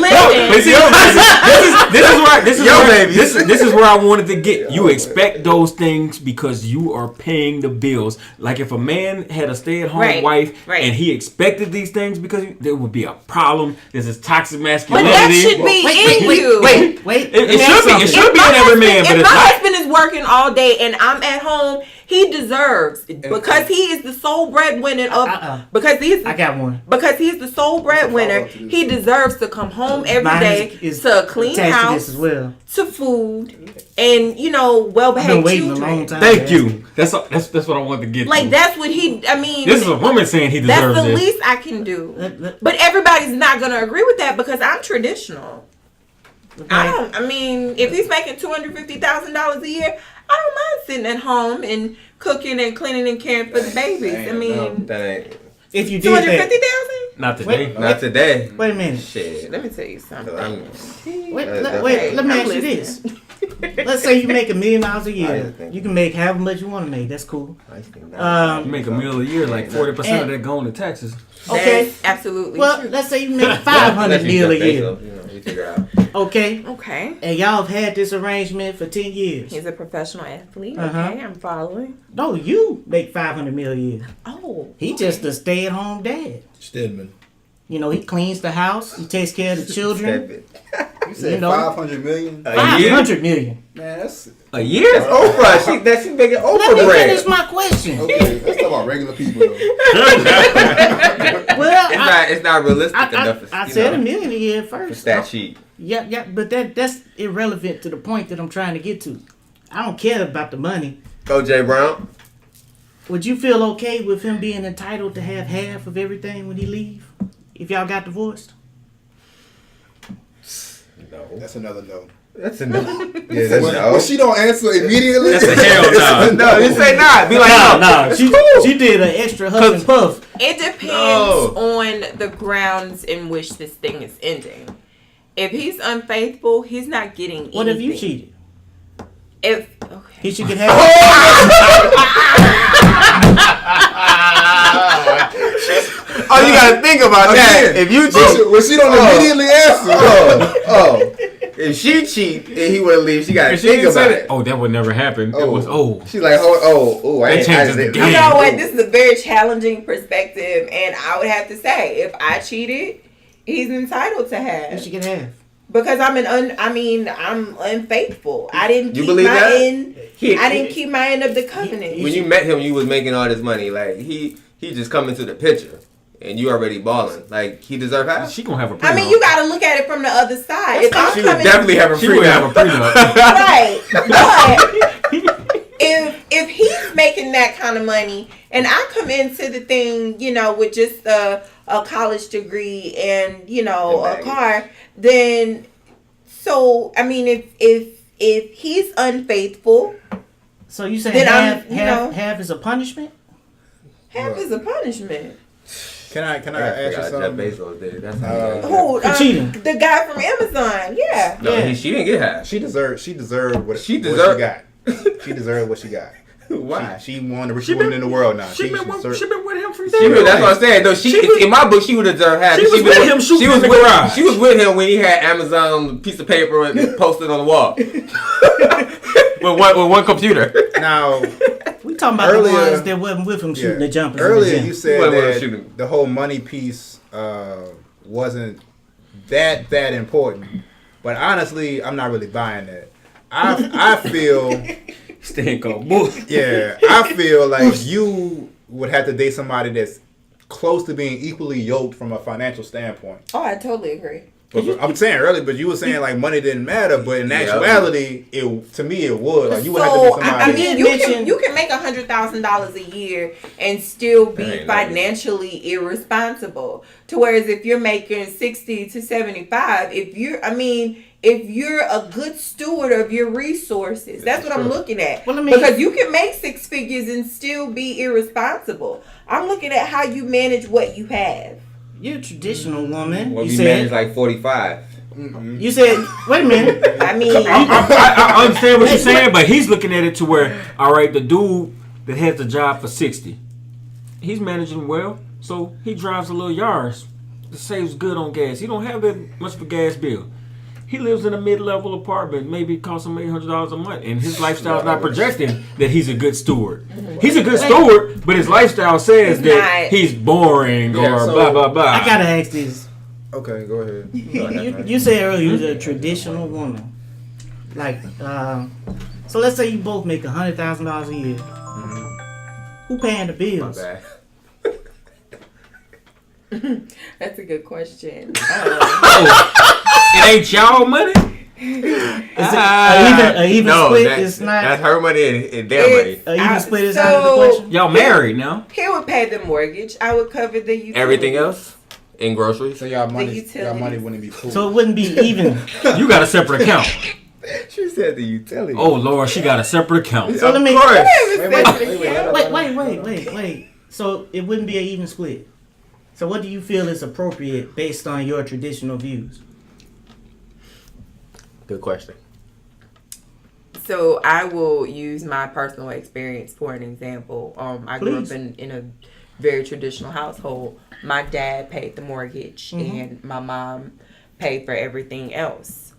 listen, this is where I wanted to get. You expect those things because you are paying the bills. Like if a man had a stay-at-home Right, wife right. and he expected these things because there would be a problem. There's this toxic but masculinity. that should be in you. Wait. It should be. It should be If in my every man, husband- but if it's my not. husband is working all day and I'm at home, he deserves, because he is the sole breadwinner of because he's I got one. because he's the sole breadwinner. follow-up to this. He deserves to come home every Mine day is to a clean attached to house, this as well. to food, and well I've been behaved waiting children. a long time. Thank you. That's what I wanted to get. Like to. that's what he. I mean, This is a woman saying he that's deserves the this. least I can do. Let- But everybody's not gonna agree with that because I'm traditional. I mean, if he's making $250,000 a year, I don't mind sitting at home and cooking and cleaning and caring for the babies. I mean, That ain't. If you did that, 250,000. Not today. Wait. Not today. wait a minute. Shit. Let me tell you something. Wait, That's let me I'm ask you this. Let's say you make $1 million a year. You can make however much you want to make. That's cool. You make $1 million a year, like 40% of that going to taxes. Okay. That's absolutely Well, true. let's say you make $500 million a year. You figure out. Okay. Okay. And y'all have had this arrangement for 10 years. He's a professional athlete. Uh-huh. Okay, I'm following. No, you make $500 million a year. Oh. He just a stay-at-home dad. Stedman. You know, he cleans the house. He takes care of the children. You said You know. 500 million? A year? $500 million. Man, that's A year? That's Oprah. She's making Oprah Let me finish bread. my question. okay. Let's talk about regular people though. Well, It's not realistic enough. I said $1 million a year first. Stat sheet. Yeah, but that's irrelevant to the point that I'm trying to get to. I don't care about the money. OJ Brown. Would you feel okay with him being entitled to have half of everything when he leave? If y'all got divorced? No. That's another no. That's a no. Yeah, that's When she don't answer immediately, That's a hell no. No, you say not. Be like, No, she did an extra huff and puff. It depends on the grounds in which this thing is ending. If he's unfaithful, he's not getting anything. What if you cheated? He should get half. Oh, you gotta think about that. If you cheat, when she don't immediately answer, if she cheat and he wouldn't leave, she gotta And she think didn't about say it. that. Oh, that would never happen. It was, She's like, I changes the game. You know what? This is a very challenging perspective, and I would have to say, if I cheated, he's entitled to You half should get half. because I'm unfaithful. I didn't You keep believe my that? end. I didn't keep my end of the covenant. When you met him, you was making all this money. Like he just come into the picture, and you already balling. Like he deserve half. She gonna have a prenup. I mean, you got to look at it from the other side. If I'm She would coming, definitely have a She would have a prenup. prenup. right, but if he's making that kind of money, and I come into the thing, with just a college degree and a car, then I mean, if he's unfaithful, So you say Then half is a punishment? half is a punishment. Can I ask you Jeff something? Bezos did. That's how he got Who? For cheating. The guy from Amazon. Yeah. No, she didn't get half. She deserved what She what deserved- she got. She deserved what she got. Why? She won the richest woman in the world now. She been with him from She day was, one. that's what I'm saying. No, in my book, she would deserve half. She was with him shooting in the garage. She was with him when he had Amazon piece of paper and posted on the wall with one computer. Now, We talking about Earlier- the ones that wasn't with him shooting the jumpers. in the earlier gym. you said Wait, wait, that shooting. the whole money piece wasn't that important, but honestly, I'm not really buying that. I feel. Staying cold. Bull. Yeah, I feel like you would have to date somebody that's close to being equally yoked from a financial standpoint. Oh, I totally agree. But I'm saying earlier, but you were saying like money didn't matter, but in actuality, to me it would. Like you would have to be somebody. I mean, mention- you can make $100,000 a year and still be That ain't financially irresponsible. To whereas if you're making 60 to 75, if you're a good steward of your resources, that's what I'm looking at. Well, I mean- because you can make six figures and still be irresponsible. I'm looking at how you manage what you have. You're a traditional woman. Well, you we said. managed like 45. You said. Wait a minute. I mean, I understand what you're saying, but he's looking at it to where, all right, the dude that has the job for 60, he's managing well, so he drives a little Yaris. It saves good on gas. He don't have that much of a gas bill. He lives in a mid-level apartment, maybe it costs him $800 a month, and his lifestyle's not projecting that he's a good steward. He's a good steward, but his lifestyle says He's that not. he's boring or so- blah blah blah. I gotta ask this. Okay, go ahead. You said earlier you was a traditional woman. Like, so let's say you both make $100,000 a year. Who paying the My bills? bad. that's a good question. It ain't y'all money. Is it a even No, split? that's It's not. her money and their money. A even split is So- out of the question. Y'all married now. He would pay the mortgage. I would cover the utilities. Everything else in groceries. So y'all money utilities. wouldn't be cool. So it wouldn't be even. You got a separate account. She said the utility. Oh Lord, she got a separate account. So let me. Wait. Wait. So it wouldn't be an even split. So what do you feel is appropriate based on your traditional views? Good question. So I will use my personal experience for an example. I grew up in a very traditional household. My dad paid the mortgage and my mom paid for everything else.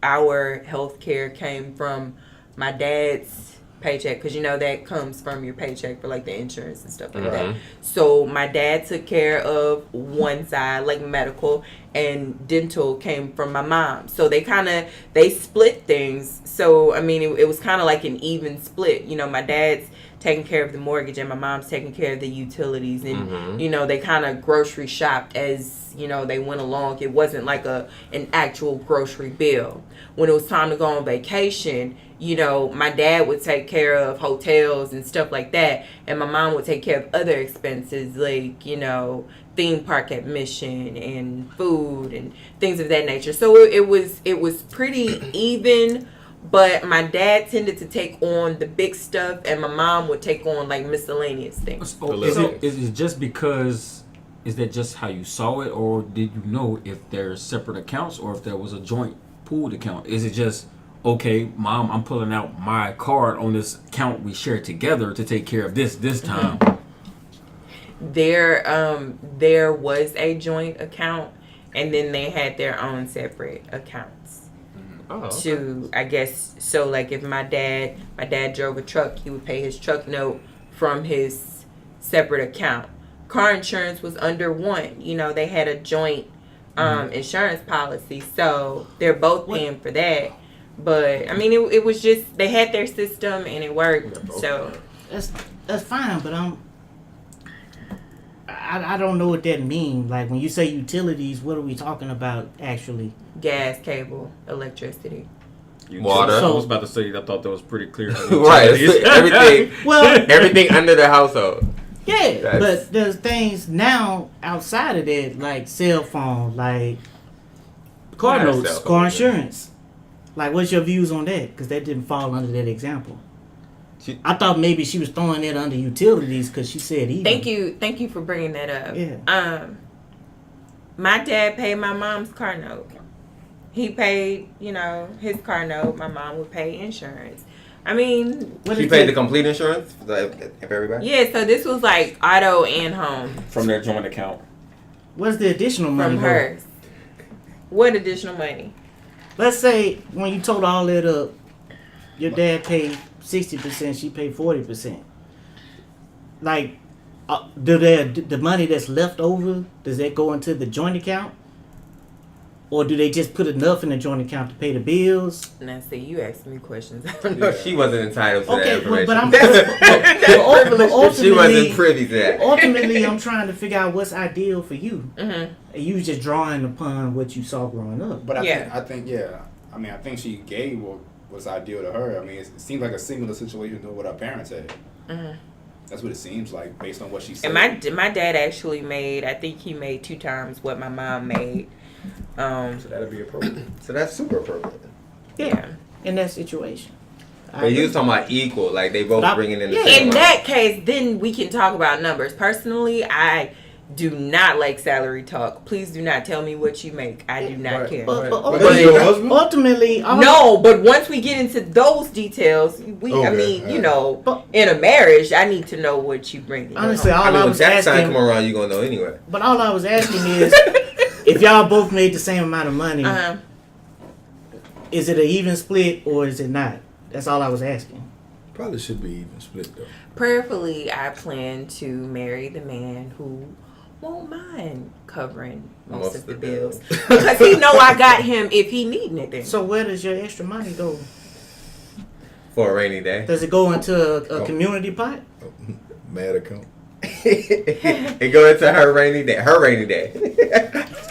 Our health care came from my dad's paycheck, because that comes from your paycheck for like the insurance and stuff like that. So my dad took care of one side, like medical, and dental came from my mom. So they split things. So I mean it was kind of like an even split. My dad's taking care of the mortgage and my mom's taking care of the utilities, and they kind of grocery shopped as they went along. It wasn't like an actual grocery bill. When it was time to go on vacation, my dad would take care of hotels and stuff like that, and my mom would take care of other expenses like theme park admission and food and things of that nature. So it was pretty even. But my dad tended to take on the big stuff, and my mom would take on like miscellaneous things. Is it just because? Is that just how you saw it, or did you know if there's separate accounts, or if there was a joint pooled account? Is it just okay, Mom? I'm pulling out my card on this account we share together to take care of this time. There was a joint account, and then they had their own separate accounts. To I guess so, like if my dad drove a truck, he would pay his truck note from his separate account. Car insurance was under one. They had a joint insurance policy, so they're both paying for that. But I mean, it was just they had their system and it worked. So that's fine, but I don't know what that means. Like when you say utilities, what are we talking about actually? Gas, cable, electricity, water. I was about to say, I thought that was pretty clear. Right, everything. Everything under the household. Yeah, but there's things now outside of that, like cell phone, like car notes, car insurance. Like, what's your views on that? Because that didn't fall under that example. I thought maybe she was throwing it under utilities because she said even. Thank you for bringing that up. Yeah. My dad paid my mom's car note. He paid, his car note. My mom would pay insurance. I mean, she paid the complete insurance for everybody. Yeah, so this was like auto and home from their joint account. What's the additional money from hers? What additional money? Let's say when you total all that up, your dad paid 60%, she paid 40%. Like, the money that's left over, does that go into the joint account? Or do they just put enough in the joint account to pay the bills? Now, see, you asked me questions. She wasn't entitled to that information. But ultimately, she wasn't privy to that. Ultimately, I'm trying to figure out what's ideal for you. And you just drawing upon what you saw growing up. But I think she gave what was ideal to her. I mean, it seems like a similar situation to what our parents had. That's what it seems like based on what she said. And my dad actually made, I think he made 2 times what my mom made. So that'd be appropriate. So that's super appropriate. Yeah. In that situation. But you was talking about equal, like they both bringing in the same In amount. that case, then we can talk about numbers. Personally, I do not like salary talk. Please do not tell me what you make. I do not care. But ultimately, no. But once we get into those details, in a marriage, I need to know what you bring. Honestly, I was when asking. Time come around, you gonna know anyway. But all I was asking is, if y'all both made the same amount of money, is it an even split or is it not? That's all I was asking. Probably should be even split though. Prayerfully, I plan to marry the man who won't mind covering most of the bills because he know I got him if he need anything. So where does your extra money go? For a rainy day. Does it go into a community pot? Mad account. It go into her rainy day. Her rainy day.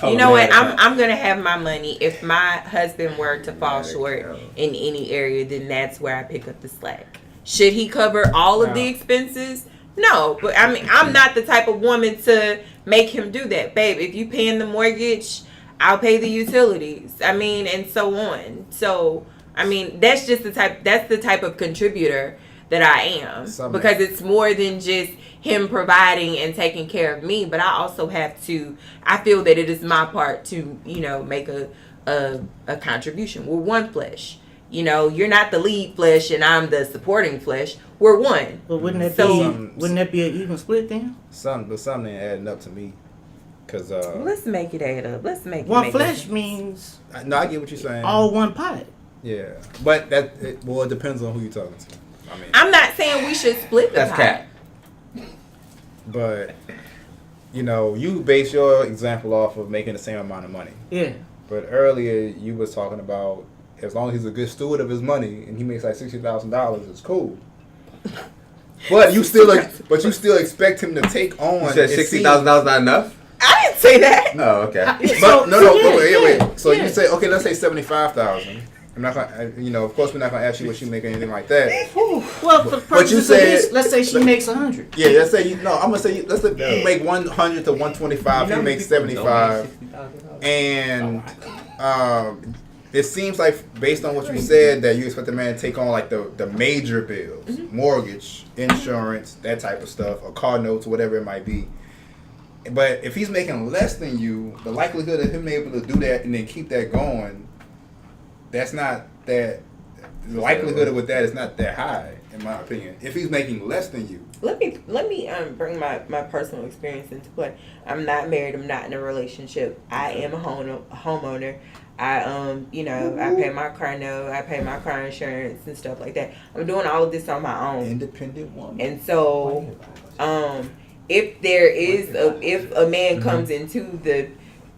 You know what? I'm gonna have my money. If my husband were to fall short in any area, then that's where I pick up the slack. Should he cover all of the expenses? No, but I mean, I'm not the type of woman to make him do that, babe. If you paying the mortgage, I'll pay the utilities. I mean, and so on. So I mean, that's the type of contributor that I am. Because it's more than just him providing and taking care of me, but I also have to, I feel that it is my part to, make a contribution. We're one flesh. You're not the lead flesh and I'm the supporting flesh. We're one. But wouldn't that be an even split then? Something ain't adding up to me. Cause let's make it add up. Let's make one flesh means. No, I get what you're saying. All one pot. Yeah, but it depends on who you're talking to. I mean, I'm not saying we should split the pot. Cat. But you base your example off of making the same amount of money. Yeah. But earlier you was talking about as long as he's a good steward of his money and he makes like $60,000, it's cool. But you still expect him to take on. You said $60,000 not enough? I didn't say that. Oh, okay. But wait. So you say, okay, let's say 75,000. I'm not gonna, of course, we're not gonna ask you what she make or anything like that. Well, for the purposes of this, let's say she makes 100. Yeah, let's say I'm gonna say let's say you make 100 to 125. He makes 75, and it seems like based on what you said that you expect the man to take on like the major bills, mortgage, insurance, that type of stuff, or car notes, whatever it might be. But if he's making less than you, the likelihood of him able to do that and then keep that going, that's not that. The likelihood with that is not that high, in my opinion. If he's making less than you, let me bring my personal experience into play. I'm not married. I'm not in a relationship. I am a homeowner. I I pay my car note. I pay my car insurance and stuff like that. I'm doing all of this on my own. Independent woman. And so, if a man comes into the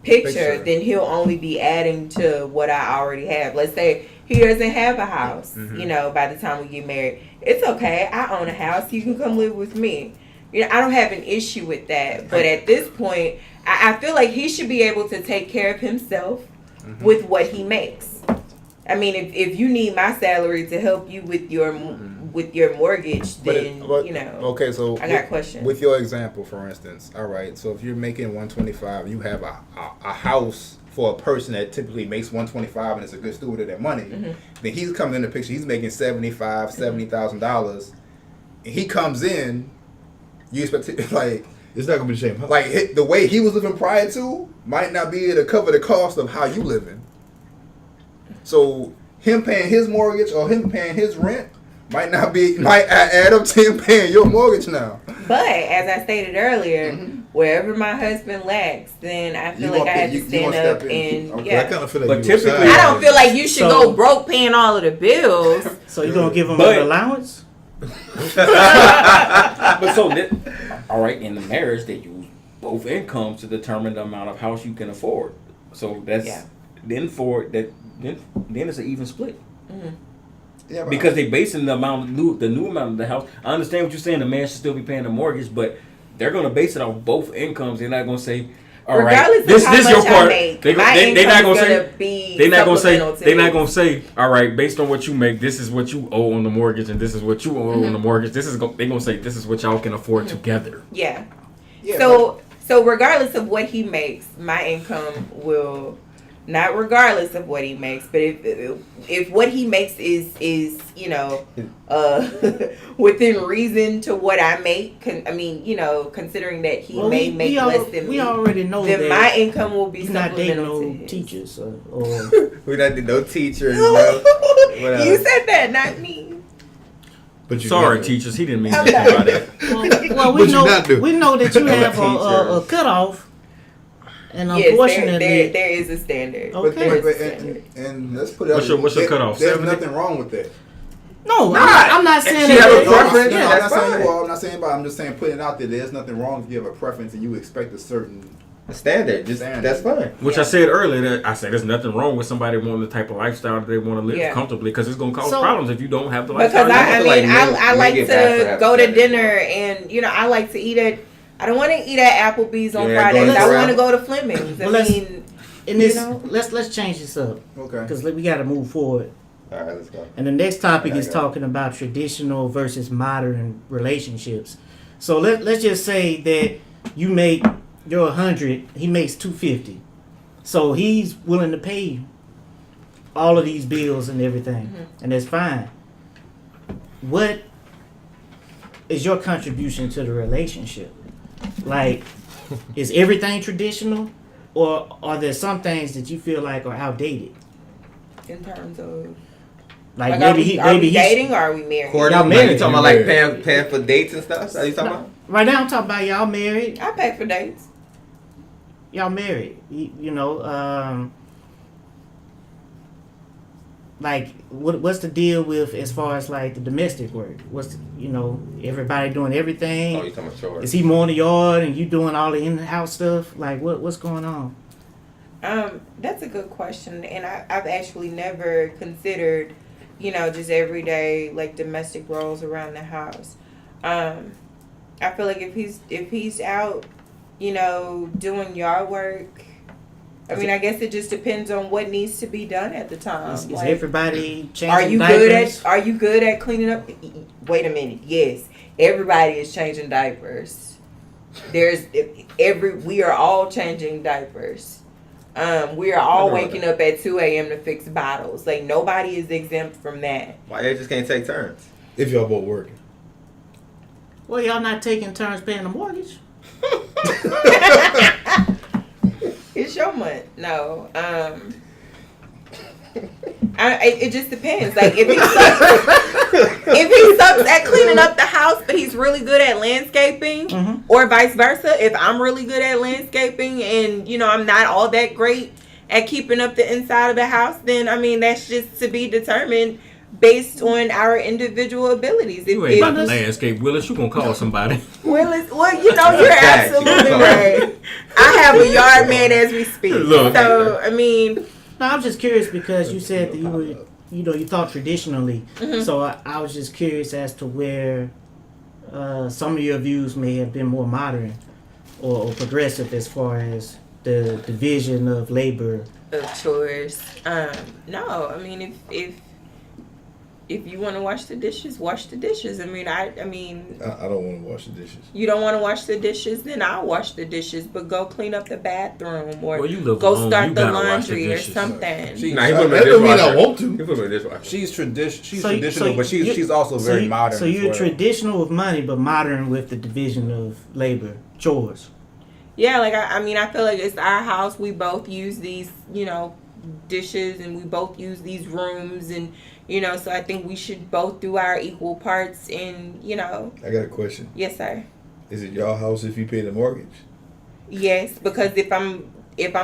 picture, then he'll only be adding to what I already have. Let's say he doesn't have a house, by the time we get married. It's okay. I own a house. You can come live with me. I don't have an issue with that. But at this point, I feel like he should be able to take care of himself with what he makes. I mean, if you need my salary to help you with your mortgage, then Okay, so I got questions. With your example, for instance, all right. So if you're making 125, you have a house for a person that typically makes 125 and is a good steward of that money. Then he's coming in the picture. He's making $70,000. He comes in. You expect it's not gonna be the same house. Like the way he was living prior to might not be able to cover the cost of how you living. So him paying his mortgage or him paying his rent might add up to him paying your mortgage now. But as I stated earlier, wherever my husband lacks, then I feel like I have to stand up and I kind of feel like But typically, I don't feel like you should go broke paying all of the bills. So you're gonna give him an allowance? But all right, in the marriage, they use both incomes to determine the amount of house you can afford. So that's then it's an even split. Yeah, because they basing the new amount of the house. I understand what you're saying. The man should still be paying the mortgage, but they're gonna base it off both incomes. They're not gonna say, all right, this your part. They're not gonna say, all right, based on what you make, this is what you owe on the mortgage, and this is what you owe on the mortgage. They're gonna say this is what y'all can afford together. Yeah. So regardless of what he makes, my income will. Not regardless of what he makes, but if what he makes is within reason to what I make, considering that he may make less than me, we already know then that my income will be you're not dating supplemental no to his. teachers or We're not dating no teachers. You said that, not me. But sorry, teachers, he didn't mean to think about that. Well, we know that you have a cutoff. And unfortunately, there is a standard. Okay. And let's put it out. What's your cutoff? There's nothing wrong with that. No, I'm not saying she that. have a preference. I'm not saying I'm just saying putting it out there. There's nothing wrong if you have a preference and you expect a certain standard. That's fine. Which I said earlier. I said there's nothing wrong with somebody wanting the type of lifestyle that they want to live comfortably, because it's going to cause problems if you don't have the lifestyle. Because I like to go to dinner, and I like to eat at. I don't want to eat at Applebee's on Fridays. I want to go to Fleming's. Let's change this up. Okay. Because we got to move forward. All right, let's go. And the next topic is talking about traditional versus modern relationships. So let's just say that you're 100, he makes 250. So he's willing to pay all of these bills and everything, and that's fine. What is your contribution to the relationship? Like, is everything traditional, or are there some things that you feel like are outdated? In terms of Like are maybe we dating or are we married? Y'all Like, married. you talking about like paying for dates and stuff? Are you talking about? Right now I'm talking about y'all married. I pay for dates. Y'all married. You know, like what's the deal with as far as like the domestic work? What's everybody doing everything? Oh, you talking about chores? Is he mowing the yard and you doing all the in-house stuff? Like what's going on? That's a good question, and I've actually never considered, just everyday like domestic roles around the house. I feel like if he's out, doing yard work. I mean, I guess it just depends on what needs to be done at the time. Is like, everybody changing are you diapers? Are you good at cleaning up? Wait a minute. Yes, everybody is changing diapers. We are all changing diapers. We are all waking up at 2 a.m. to fix bottles. Like, nobody is exempt from that. Why you just can't take turns? If y'all both working. Well, y'all not taking turns paying the mortgage. It's your month. No. It just depends. Like, if he sucks at cleaning up the house, but he's really good at landscaping, or vice versa. If I'm really good at landscaping and I'm not all that great at keeping up the inside of the house, then I mean that's just to be determined based on our individual abilities. You ain't about to landscape, Willis. You gonna call somebody? Willis, you're absolutely right. I have a yard man as we speak. Look. So I mean. No, I'm just curious because you said that you were, you thought traditionally. So I was just curious as to where some of your views may have been more modern or progressive as far as the division of labor. Of chores. No, I mean if you want to wash the dishes, wash the dishes. I mean I don't want to wash the dishes. You don't want to wash the dishes, then I'll wash the dishes. But go clean up the bathroom or you live go alone. start You the gotta wash the laundry or dishes. something. Nah, he put him in That the don't mean dishwasher. I want to. He put him in the dishwasher. She's So traditional, but she's also very modern. So as you're well. traditional with money, but modern with the division of labor, chores. Yeah, like I mean, I feel like it's our house. We both use these, dishes, and we both use these rooms, and so I think we should both do our equal parts. And I got a question. Yes, sir. Is it y'all house if you pay the mortgage? Yes, because if I'm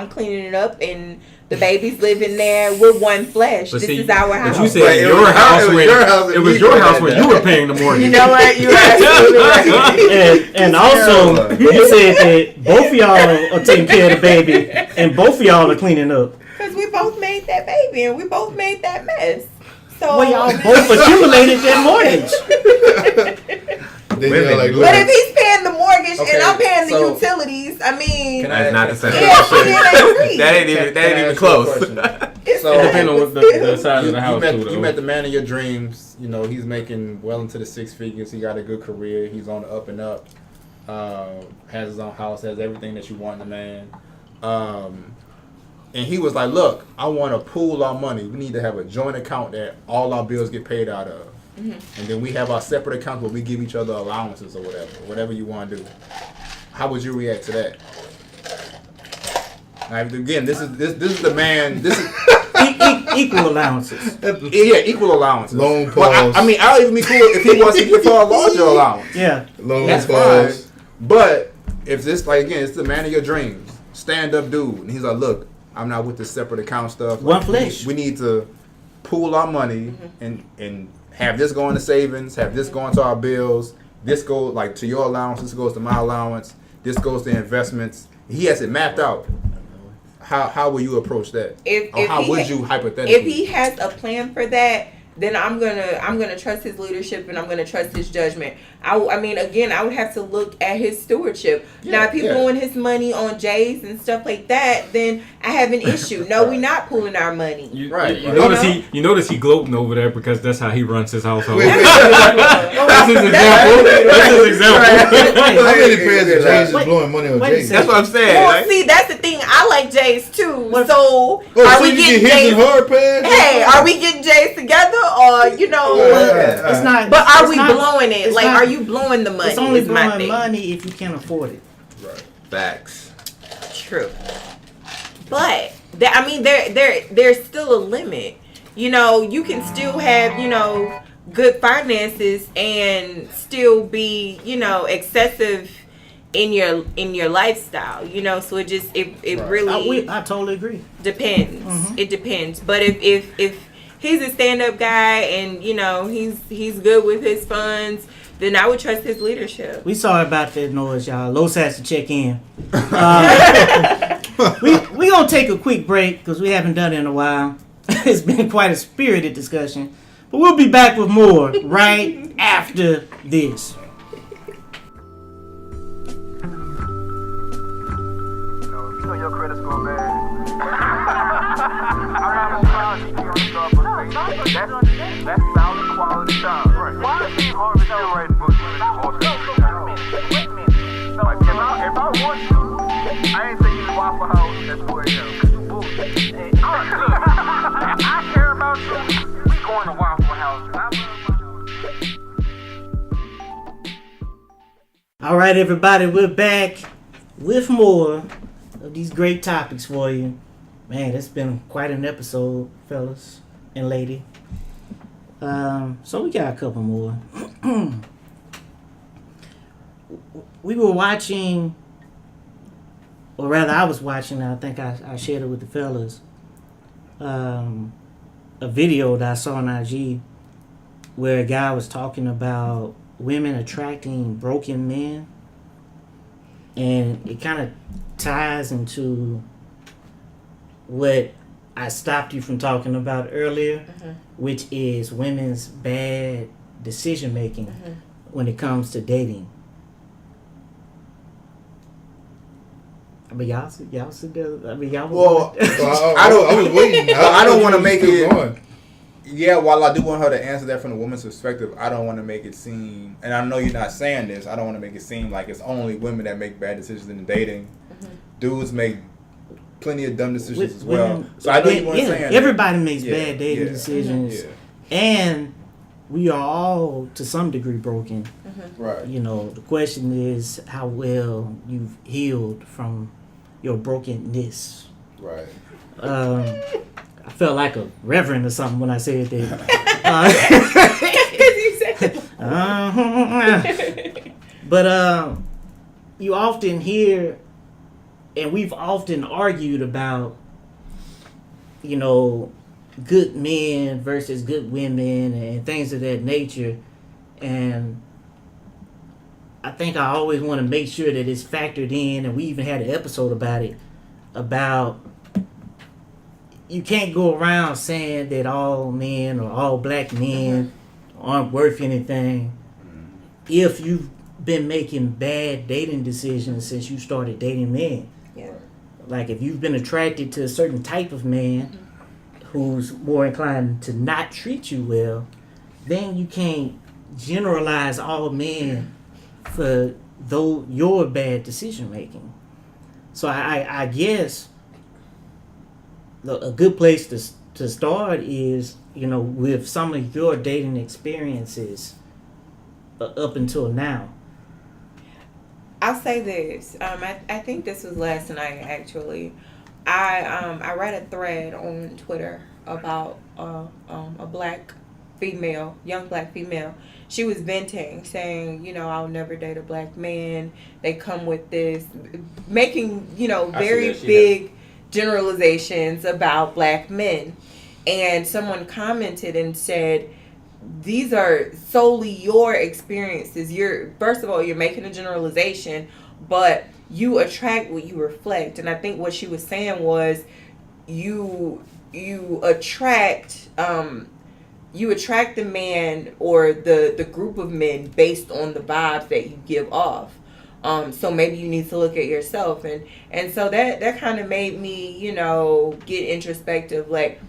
cleaning it up and the baby's living there, we're one flesh. But this see, is our but house. you said your house when it was your house when you were paying the mortgage. You know what? You're absolutely right. And also, you said that both of y'all are taking care of the baby, and both of y'all are cleaning up. Because we both made that baby and we both made that mess. So Well, y'all both accumulated that mortgage. But if he's paying the mortgage and I'm paying the utilities, I mean, That's not the same. that ain't even close. So Depending on what the size of the house. You met the man of your dreams. He's making well into the six figures. He got a good career. He's on the up and up. Has his own house. Has everything that you want in a man. And he was like, "Look, I want to pool our money. We need to have a joint account that all our bills get paid out of, and then we have our separate accounts where we give each other allowances or whatever you want to do." How would you react to that? Now, again, this is the man. This is Equal allowances. Yeah, equal allowances. Loan But pause. I mean, I'll even be cool if he wants to give her a larger allowance. Yeah. Loan That's pause. fine. But if this, like, again, it's the man of your dreams, stand up dude, and he's like, "Look, I'm not with the separate account stuff. One flesh. We need to pool our money and have this going to savings, have this going to our bills. This goes like to your allowance. This goes to my allowance. This goes to investments." He has it mapped out. How will you approach that? Or how would you hypothetically? If he has a plan for that, then I'm gonna trust his leadership and I'm gonna trust his judgment. I mean, again, I would have to look at his stewardship. Now, if he's blowing his money on Jays and stuff like that, then I have an issue. No, we're not pooling our money. You notice he gloating over there because that's how he runs his household. That's his example. That's his example. How many pairs of Jays is blowing money on Jays? That's what I'm saying. Well, see, that's the thing. I like Jays too. So so are we you getting get his Jays? and her pairs? Hey, are we getting Jays together, or It's not. But are it's we not- blowing it? it's Like, not- are you blowing the money? It's only is my blowing thing. money if you can afford it. Right. Facts. True. But there's still a limit. You can still have good finances and still be excessive in your lifestyle. So it really I totally agree. depends. Mm-hmm. It depends. But if he's a stand-up guy and he's good with his funds, then I would trust his leadership. We sorry about that noise, y'all. Los has to check in. We gonna take a quick break because we haven't done it in a while. It's been quite a spirited discussion, but we'll be back with more right after this. You know your credit score bad. I'm not surprised you on the job, that's solid quality stuff. Right. Why is Steve Harvey still writing books when it's divorce history? Like, if I want you, I ain't saying you to Waffle House, that's where you go. Cause you bullshit. Hey, look, I care about you. We going to Waffle House. All right, everybody, we're back with more of these great topics for you. Man, it's been quite an episode, fellas and lady. So we got a couple more. We were watching, or rather I was watching, I think I shared it with the fellas, a video that I saw on IG where a guy was talking about women attracting broken men, and it kind of ties into what I stopped you from talking about earlier, which is women's bad decision making when it comes to dating. I mean, y'all sit there. I mean, y'all. Well, I was waiting. I don't want to make it. Going. Yeah, while I do want her to answer that from the woman's perspective, I don't want to make it seem, and I know you're not saying this, I don't want to make it seem like it's only women that make bad decisions in dating. Dudes make plenty of dumb decisions as well. So I know you weren't saying everybody that. makes bad dating decisions, and we are all to some degree broken. Right. The question is how well you've healed from your brokenness. Right. I felt like a reverend or something when I said that. Because you said But you often hear, and we've often argued about, good men versus good women and things of that nature. And I think I always want to make sure that it's factored in, and we even had an episode about it, about you can't go around saying that all men or all black men aren't worth anything if you've been making bad dating decisions since you started dating men. Yeah. Like if you've been attracted to a certain type of man who's more inclined to not treat you well, then you can't generalize all men for your bad decision making. So I guess a good place to start is, with some of your dating experiences up until now. I'll say this. I think this was last night actually. I read a thread on Twitter about a black female, young black female. She was venting, saying, I'll never date a black man. They come with this, making, very big generalizations about black men. And someone commented and said, these are solely your experiences. First of all, you're making a generalization, but you attract what you reflect. And I think what she was saying was you attract you attract the man or the group of men based on the vibes that you give off. So maybe you need to look at yourself, and so that kind of made me, get introspective. Like,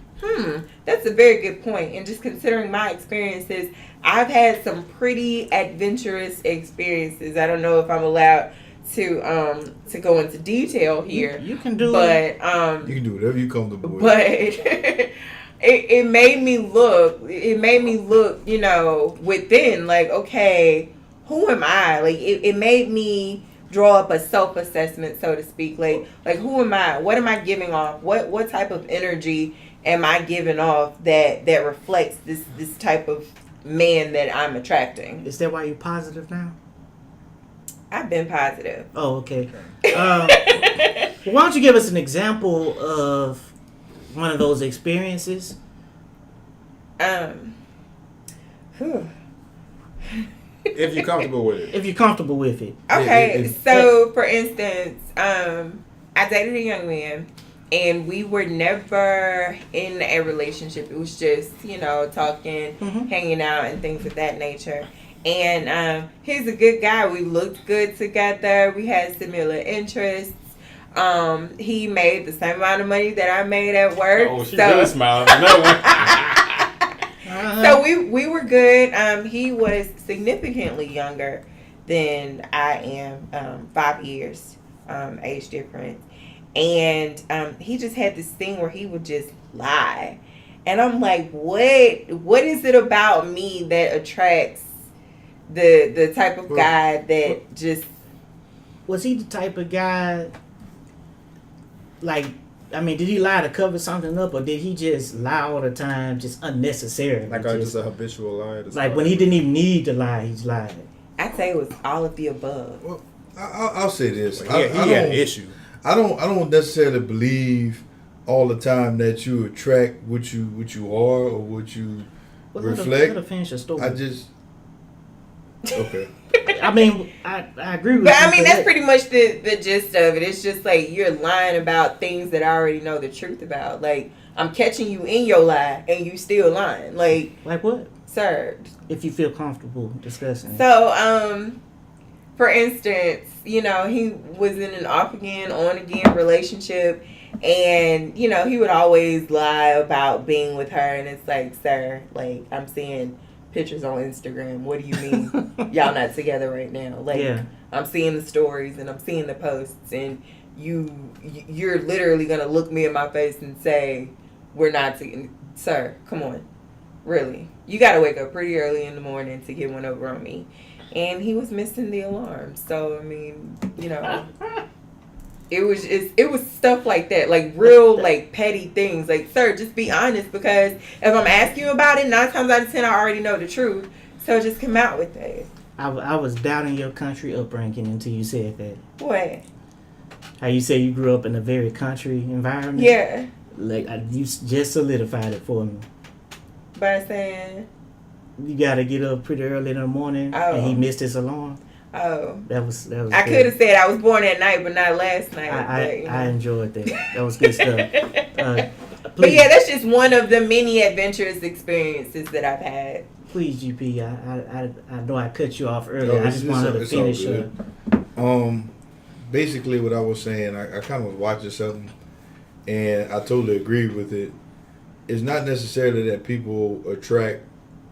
that's a very good point. And just considering my experiences, I've had some pretty adventurous experiences. I don't know if I'm allowed to go into detail here. You can do it. You can do whatever you comfortable with. But it made me look, within, like, okay, who am I? Like, it made me draw up a self-assessment, so to speak. Like who am I? What am I giving off? What type of energy am I giving off that reflects this type of man that I'm attracting? Is that why you're positive now? I've been positive. Oh, okay. Well, why don't you give us an example of one of those experiences? If you're comfortable with it. If you're comfortable with it. Okay, so for instance, I dated a young man, and we were never in a relationship. It was just, talking, hanging out, and things of that nature. And he's a good guy. We looked good together. We had similar interests. He made the same amount of money that I made at work. Oh, she really smiling on that one. So we were good. He was significantly younger than I am, 5 years age difference. And he just had this thing where he would just lie. And I'm like, what is it about me that attracts the type of guy that just... Was he the type of guy, like, I mean, did he lie to cover something up, or did he just lie all the time, just unnecessarily? Like just a habitual liar? Like when he didn't even need to lie, he's lied. I'd say it was all of the above. Well, I'll say this. He had an issue. I don't necessarily believe all the time that you attract what you are or what you reflect. Let her finish your story. I just... Okay. I mean, I agree with you. But I mean, that's pretty much the gist of it. It's just like you're lying about things that I already know the truth about. Like, I'm catching you in your lie and you still lying. Like what? Sir. If you feel comfortable discussing it. So, for instance, he was in an off-again, on-again relationship. And, he would always lie about being with her. And it's like, sir, like, I'm seeing pictures on Instagram. What do you mean y'all not together right now? Like, yeah. I'm seeing the stories and I'm seeing the posts, and you're literally gonna look me in my face and say we're not together. Sir, come on, really? You gotta wake up pretty early in the morning to get one over on me. And he was missing the alarm. So I mean, It was stuff like that, like real, like petty things. Like, sir, just be honest, because if I'm asking you about it, 9 times out of 10, I already know the truth. So just come out with it. I was doubting your country upbringing until you said that. What? How you say you grew up in a very country environment? Yeah. Like, you just solidified it for me. By saying? You got to get up pretty early in the morning, and he missed his alarm. Oh, that was. I could have said I was born at night, but not last night. I enjoyed that. That was good stuff. But yeah, that's just one of the many adventurous experiences that I've had. Please, GP, I know I cut you off earlier. I just wanted her to finish. Basically, what I was saying, I kind of was watching something, and I totally agree with it. It's not necessarily that people attract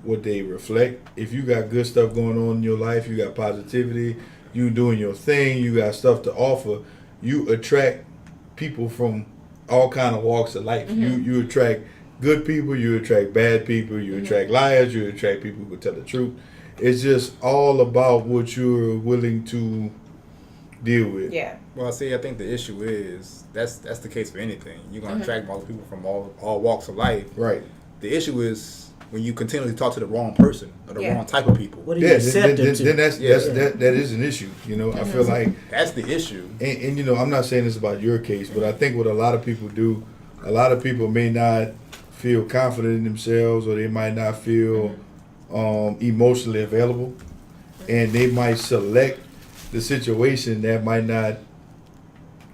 what they reflect. If you got good stuff going on in your life, you got positivity, you doing your thing, you got stuff to offer, you attract people from all kind of walks of life. Mm-hmm. You attract good people, you attract bad people, you attract liars, you attract people who tell the truth. It's just all about what you're willing to deal with. Yeah. Well, see, I think the issue is that's the case for anything. You're gonna attract all the people from all walks of life. Right. The issue is when you continually talk to the wrong person or the wrong type of people. What are you receptive to? Then that is an issue. I feel like that's the issue. And I'm not saying this about your case, but I think what a lot of people do, a lot of people may not feel confident in themselves, or they might not feel emotionally available, and they might select the situation that might not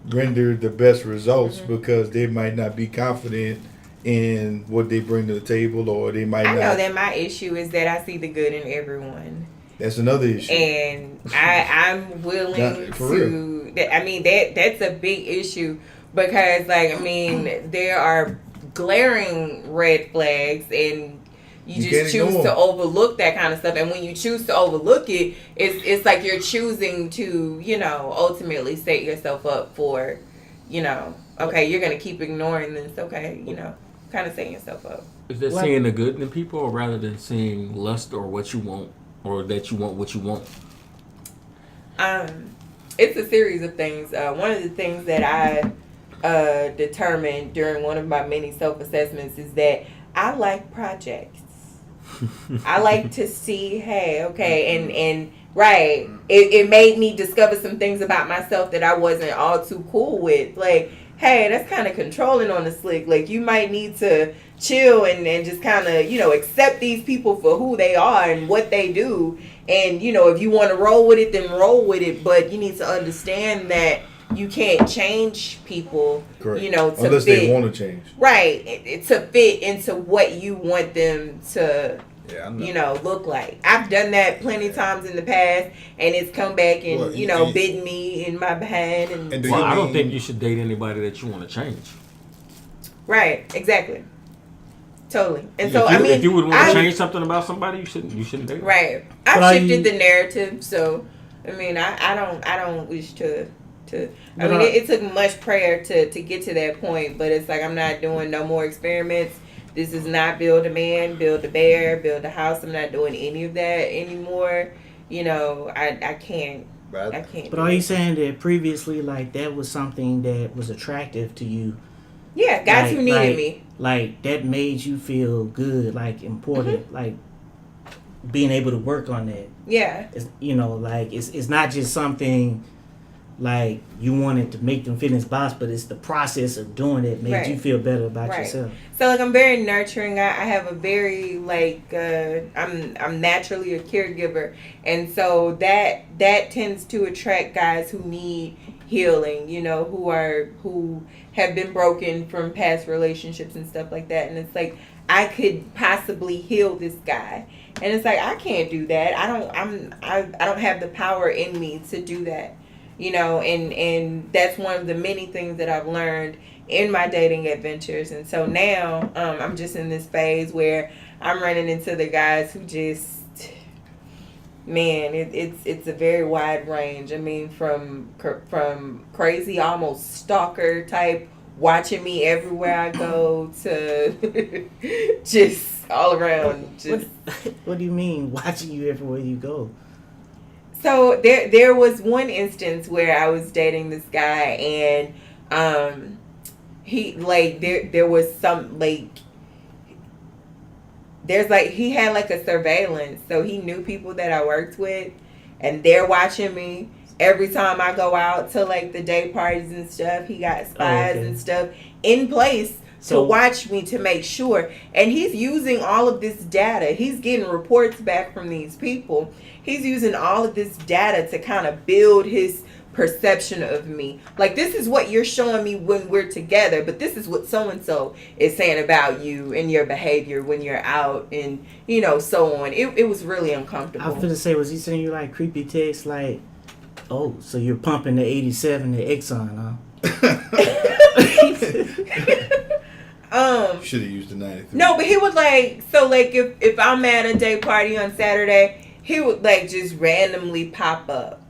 render the best results because they might not be confident in what they bring to the table, or they might I not. know that my issue is that I see the good in everyone. That's another issue. And I'm willing For to. I mean, that's a big issue because, like, I mean, there are glaring red flags, and you just choose to overlook that kind of stuff. And when you choose to overlook it, it's like you're choosing to, you know, ultimately set yourself up for, you know, okay, you're gonna keep ignoring this. Okay, you know, kind of setting yourself up. Is that seeing the good in people, or rather than seeing lust or what you want, or that you want what you want? It's a series of things. One of the things that I determined during one of my many self-assessments is that I like projects. I like to see, hey, okay, and right, it made me discover some things about myself that I wasn't all too cool with. Like, hey, that's kind of controlling on the slick. Like, you might need to chill and just kind of, you know, accept these people for who they are and what they do. And, you know, if you want to roll with it, then roll with it. But you need to understand that you can't change people, Correct. You know, to unless fit, they want to change. Right. To fit into what you want them to, you know, look like. I've done that plenty of times in the past, and it's come back and, you know, bitten me in my behind. And well, I don't think you should date anybody that you want to change. Right. Exactly. Totally. And so, I mean, if you would want to change something about somebody, you shouldn't date them. Right. I've shifted the narrative, so I mean, I don't wish to. I mean, it took much prayer to get to that point, but it's like I'm not doing no more experiments. This is not build a man, build a bear, build a house. I'm not doing any of that anymore. You know, I can't. I can't. But are you saying that previously, like, that was something that was attractive to you? Yeah, guys who needed me. Like, that made you feel good, like, important, like, being able to work on that. Yeah. It's, you know, like, it's not just something, like, you wanted to make them feel box, but it's the process of doing it made you feel better about yourself. So, like, I'm very nurturing. I have a very, like, I'm naturally a caregiver. And so that tends to attract guys who need healing, you know, who have been broken from past relationships and stuff like that. And it's like, I could possibly heal this guy. And it's like, I can't do that. I don't have the power in me to do that. You know, and that's one of the many things that I've learned in my dating adventures. And so now I'm just in this phase where I'm running into the guys who just, man, it's a very wide range. I mean, from crazy, almost stalker type, watching me everywhere I go, to just all around. Just what do you mean, watching you everywhere you go? So there was one instance where I was dating this guy, and he, like, there was some, like, there's, like, he had, like, a surveillance, so he knew people that I worked with, and they're watching me every time I go out to, like, the day parties and stuff. He got spies and stuff in place to watch me, to make sure. And he's using all of this data. He's getting reports back from these people. He's using all of this data to kind of build his perception of me. Like, this is what you're showing me when we're together, but this is what so-and-so is saying about you and your behavior when you're out, and, you know, so on. It was really uncomfortable. I was gonna say, was he sending you, like, creepy texts like, oh, so you're pumping the 87, the Exxon, huh? Should have used the 93. No, but he would, like, so, like, if I'm at a day party on Saturday, he would, like, just randomly pop up.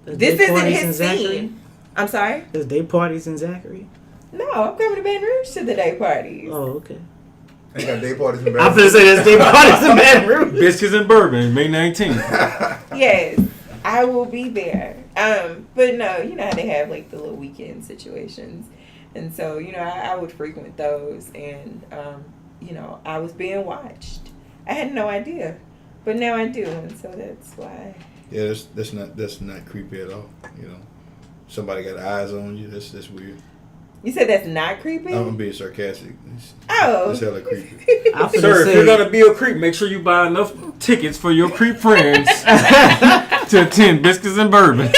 This isn't his scene. I'm sorry? There's day parties in Zachary? No, I'm coming to Baton Rouge to the day parties. Oh, okay. They got day parties in Baton I'm gonna say there's day parties in Baton Rouge. Biscuits and bourbon, May 19th. Yes, I will be there. But no, you know how they have, like, the little weekend situations. And so, you know, I would frequent those, and, you know, I was being watched. I had no idea, but now I do, and so that's why. Yeah, that's not creepy at all. You know, somebody got eyes on you. That's weird. You said that's not creepy? I'm being sarcastic. That's hella creepy. Sir, if you're gonna be a creep, make sure you buy enough tickets for your creep friends to attend Biscuits and Bourbon.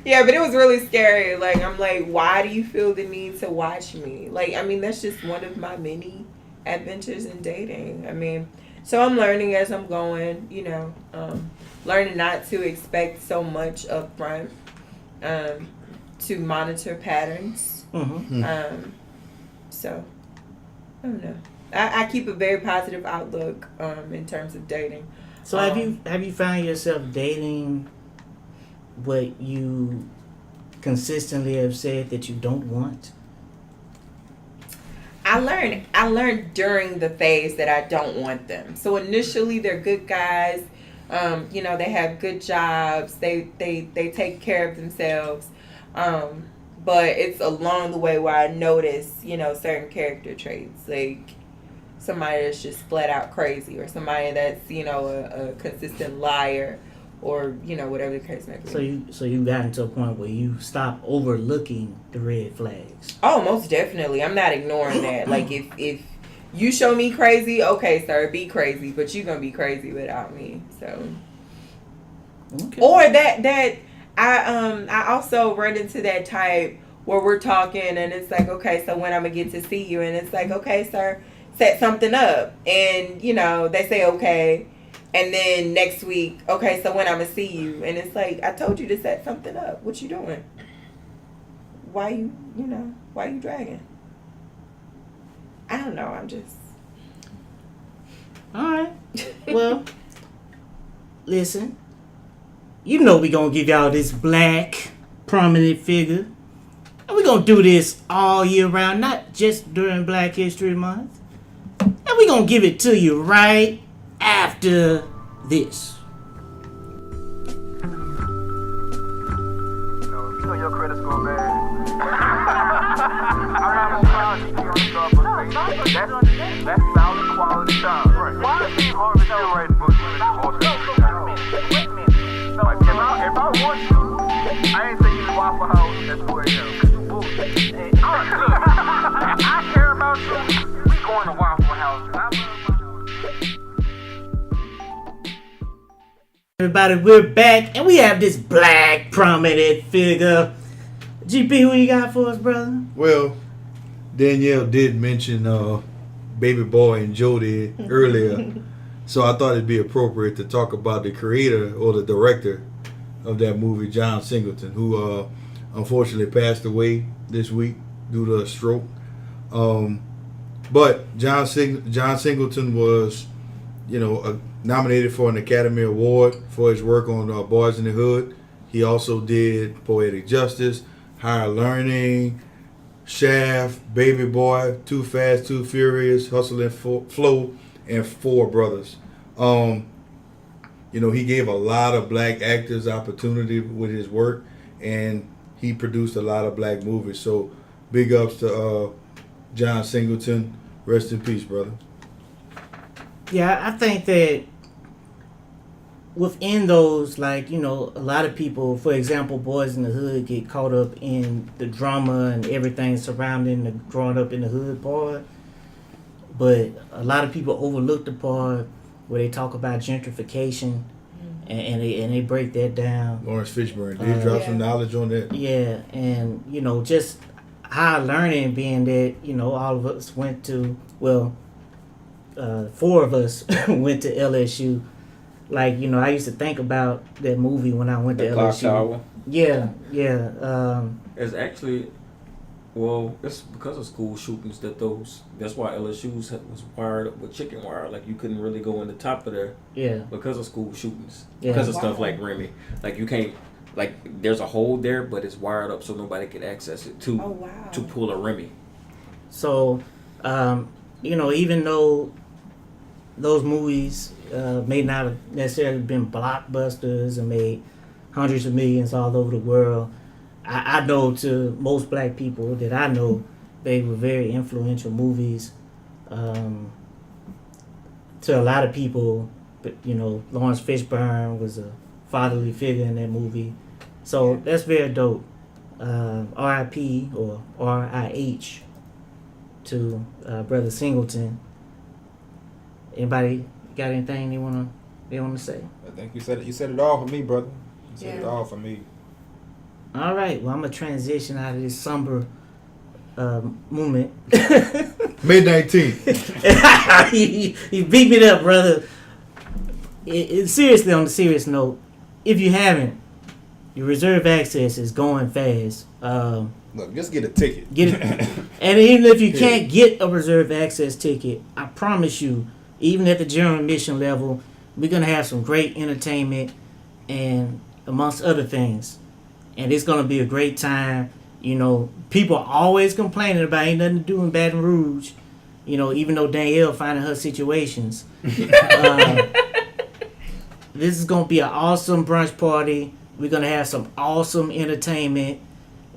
Yeah, but it was really scary. Like, I'm like, why do you feel the need to watch me? Like, I mean, that's just one of my many adventures in dating. I mean, so I'm learning as I'm going, learning not to expect so much up front, to monitor patterns. Mm-hmm. So, I don't know. I keep a very positive outlook in terms of dating. So have you found yourself dating what you consistently have said that you don't want? I learned during the phase that I don't want them. So initially they're good guys. They have good jobs. They take care of themselves. But it's along the way where I notice, certain character traits, like somebody that's just flat out crazy, or somebody that's, a consistent liar, or, whatever the case may be. So you got into a point where you stop overlooking the red flags. Oh, most definitely. I'm not ignoring that. Like, if you show me crazy, okay, sir, be crazy, but you're gonna be crazy without me. So, Okay. or that I also run into that type where we're talking and it's like, okay, so when I'm gonna get to see you, and it's like, okay, sir, set something up, and they say okay. And then next week, okay, so when I'm going to see you? And it's like, I told you to set something up. What you doing? Why you dragging? I don't know. I'm just... All right. Well, listen. We going to give y'all this black, prominent figure. And we going to do this all year round, not just during Black History Month. And we going to give it to you right after this. You know your credit score bad. I'm not a that's solid quality time. Right. Why is Steve Harvey still writing books when if I want you, I ain't saying you to Waffle House at 4 a.m. I care about you. We going to Waffle House. Everybody, we're back, and we have this black prominent figure. GP, who you got for us, brother? Well, Danielle did mention Baby Boy and Jody earlier, so I thought it'd be appropriate to talk about the creator or the director of that movie, John Singleton, who unfortunately passed away this week due to a stroke. But John Singleton was, nominated for an Academy Award for his work on Boys in the Hood. He also did Poetic Justice, Higher Learning, Shaft, Baby Boy, Too Fast, Too Furious, Hustle and Flow, and Four Brothers. He gave a lot of black actors opportunity with his work, and he produced a lot of black movies. So big ups to John Singleton. Rest in peace, brother. Yeah, I think that within those, a lot of people, for example, Boys in the Hood get caught up in the drama and everything surrounding the growing up in the hood part. But a lot of people overlook the part where they talk about gentrification, and they break that down. Lawrence Fishburne did drop some knowledge on that. Yeah, and just high learning being that all of us went to, four of us went to LSU. I used to think about that movie when I went to Clock LSU. Tower. Yeah. It's actually, it's because of school shootings that's why LSU was wired up with chicken wire. Like, you couldn't really go in the top of there. Yeah. Because of school shootings. Yeah. Because of stuff like Remy. Like, you can't, there's a hole there, but it's wired up so nobody can access it to pull a Remy. So, even though those movies may not have necessarily been blockbusters and made hundreds of millions all over the world, I know to most black people that I know, they were very influential movies. To a lot of people, but Lawrence Fishburne was a fatherly figure in that movie. So that's very dope. R.I.P. or R.I.H. to Brother Singleton. Anybody got anything they wanna say? I think you said it all for me, brother. You said it all for me. All right. Well, I'm gonna transition out of this somber moment. May 19th. you beat me up, brother. Seriously, on the serious note, if you haven't, your reserve access is going fast. Look, just get a ticket. Get it, and even if you can't get a reserve access ticket, I promise you, even at the general admission level, we're gonna have some great entertainment and amongst other things, and it's gonna be a great time. You know, people are always complaining about ain't nothing to do in Baton Rouge. You know, even though Danielle finding her situations. This is gonna be an awesome brunch party. We're gonna have some awesome entertainment.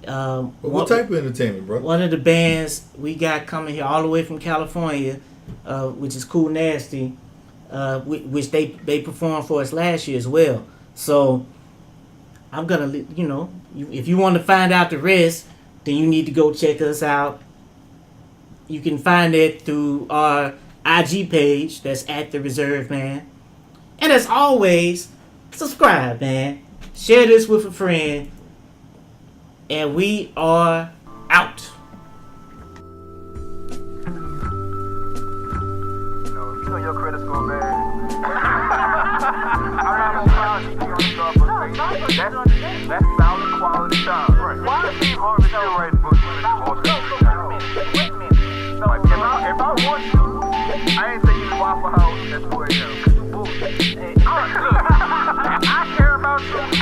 What type of entertainment, bro? One of the bands we got coming here all the way from California, which is Cool Nasty, which they performed for us last year as well. So I'm gonna, you know, if you want to find out the rest, then you need to go check us out. You can find it through our IG page. That's at The Reserve Man. And as always, subscribe, man. Share this with a friend. And we are out. You know your credit score bad. I'm not a that's solid quality time. Right. Why is Steve Harvey still writing books? If I want you, I ain't taking you to Waffle House at 4 a.m. I care about you.